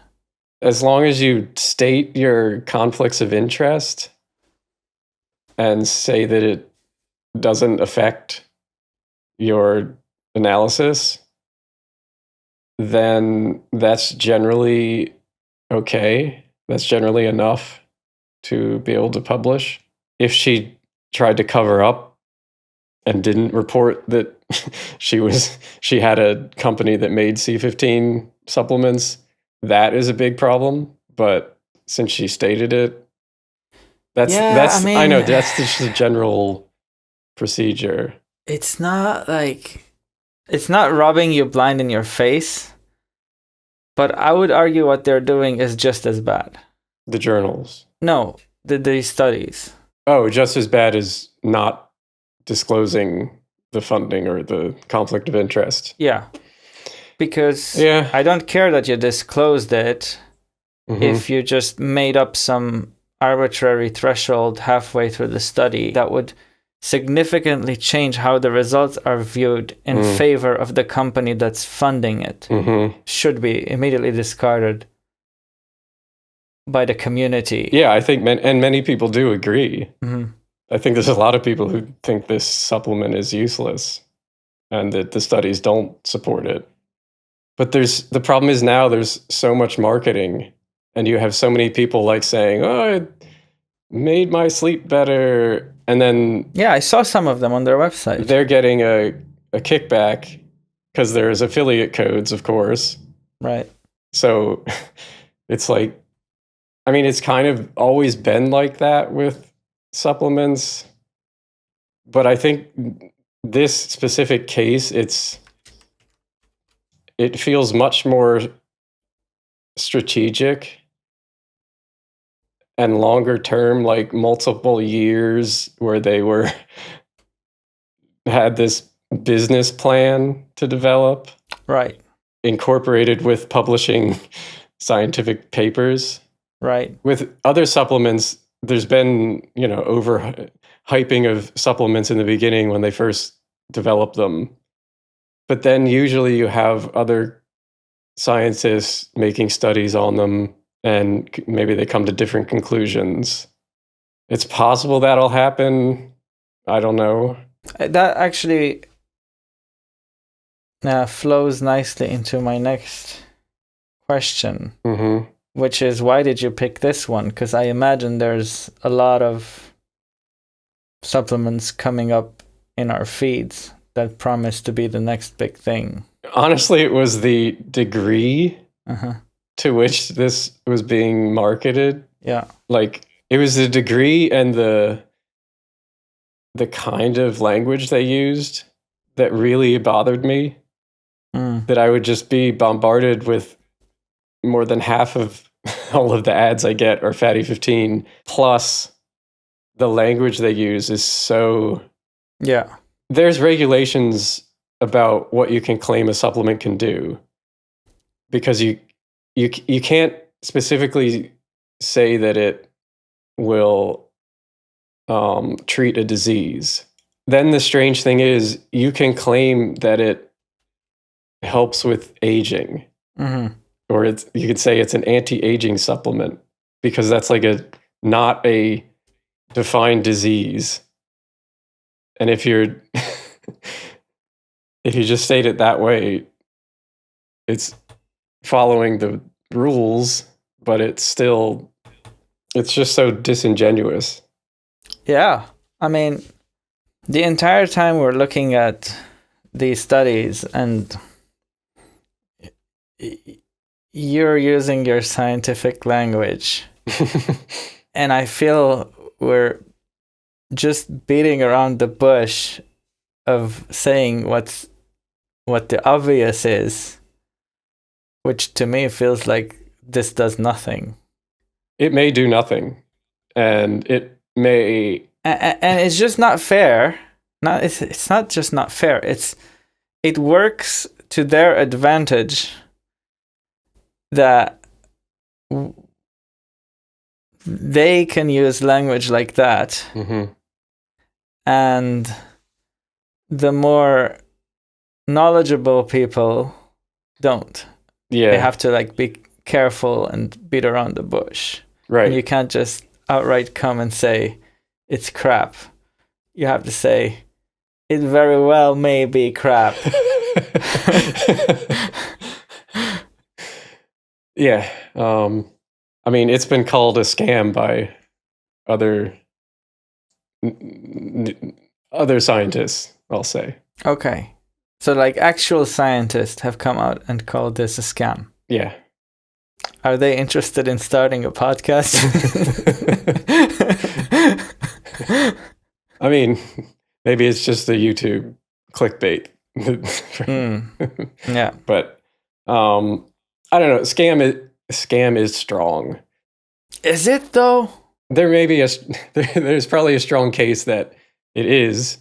As long as you state your conflicts of interest, and say that it doesn't affect your analysis, then that's generally okay. That's generally enough to be able to publish. If she tried to cover up and didn't report that she had a company that made C15 supplements, that is a big problem. But since she stated it, I know that's just a general procedure. It's not rubbing you blind in your face, but I would argue what they're doing is just as bad. The journals? No, the studies. Oh, just as bad as not disclosing the funding or the conflict of interest. Yeah. Because I don't care that you disclosed it if you just made up some arbitrary threshold halfway through the study that would significantly change how the results are viewed in favor of the company that's funding it. Should be immediately discarded by the community. Yeah, I think many people do agree. I think there's a lot of people who think this supplement is useless and that the studies don't support it. But the problem is now there's so much marketing, and you have so many people like saying, "Oh, it made my sleep better," and then I saw some of them on their website. They're getting a kickback because there's affiliate codes, of course. Right. So it's like, I mean, it's kind of always been like that with supplements, but I think this specific case, it feels much more strategic and longer term, like multiple years where they had this business plan to develop. Right. Incorporated with publishing scientific papers. Right. With other supplements, there's been, over hyping of supplements in the beginning when they first developed them. But then usually you have other scientists making studies on them, and maybe they come to different conclusions. It's possible that'll happen. I don't know. That actually flows nicely into my next question, which is, why did you pick this one? Because I imagine there's a lot of supplements coming up in our feeds that promise to be the next big thing. Honestly, it was the degree to which this was being marketed. Yeah. Like, it was the degree and the kind of language they used that really bothered me. That I would just be bombarded with more than half of all of the ads I get are Fatty15, plus the language they use is so... Yeah. There's regulations about what you can claim a supplement can do, because you can't specifically say that it will treat a disease. Then the strange thing is, you can claim that it helps with aging, or you could say it's an anti-aging supplement, because that's like not a defined disease. And if you just state it that way, it's following the rules, but it's just so disingenuous. Yeah. I mean, the entire time we're looking at these studies and you're using your scientific language, and I feel we're just beating around the bush of saying what the obvious is, which to me feels like this does nothing. It may do nothing, and it may, and it's just not fair. It's not just not fair. It works to their advantage that they can use language like that, and the more knowledgeable people don't. Yeah, they have to be careful and beat around the bush. Right. And you can't just outright come and say it's crap, you have to say, it very well may be crap. Yeah. I mean, it's been called a scam by other scientists, I'll say. Okay. So like actual scientists have come out and called this a scam. Yeah. Are they interested in starting a podcast? I mean, maybe it's just a YouTube clickbait. Yeah. But I don't know. Scam is strong. Is it though? There may be there's probably a strong case that it is.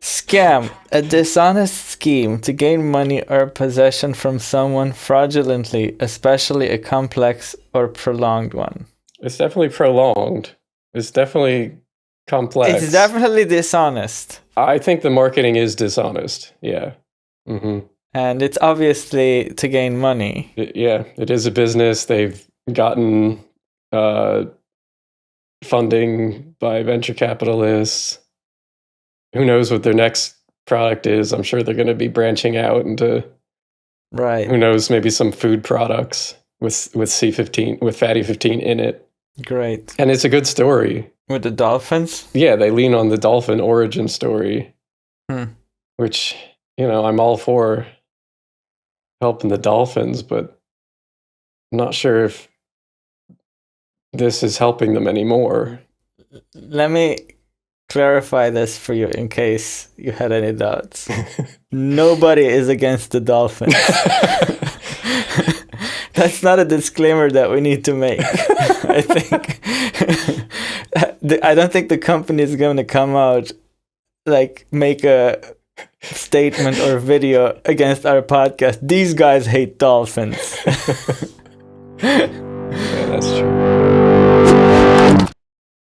Scam, a dishonest scheme to gain money or possession from someone fraudulently, especially a complex or prolonged one. It's definitely prolonged. It's definitely complex. It's definitely dishonest. I think the marketing is dishonest. Yeah. Mm-hmm. And it's obviously to gain money. It is a business. They've gotten funding by venture capitalists. Who knows what their next product is? I'm sure they're going to be branching out into, right? Who knows? Maybe some food products with C15 with Fatty15 in it. Great. And it's a good story with the dolphins. Yeah, they lean on the dolphin origin story, which I'm all for helping the dolphins, but I'm not sure if this is helping them anymore. Let me clarify this for you in case you had any doubts. Nobody is against the dolphins. That's not a disclaimer that we need to make. I think I don't think the company is going to come out make a statement or video against our podcast. These guys hate dolphins. Yeah, that's true.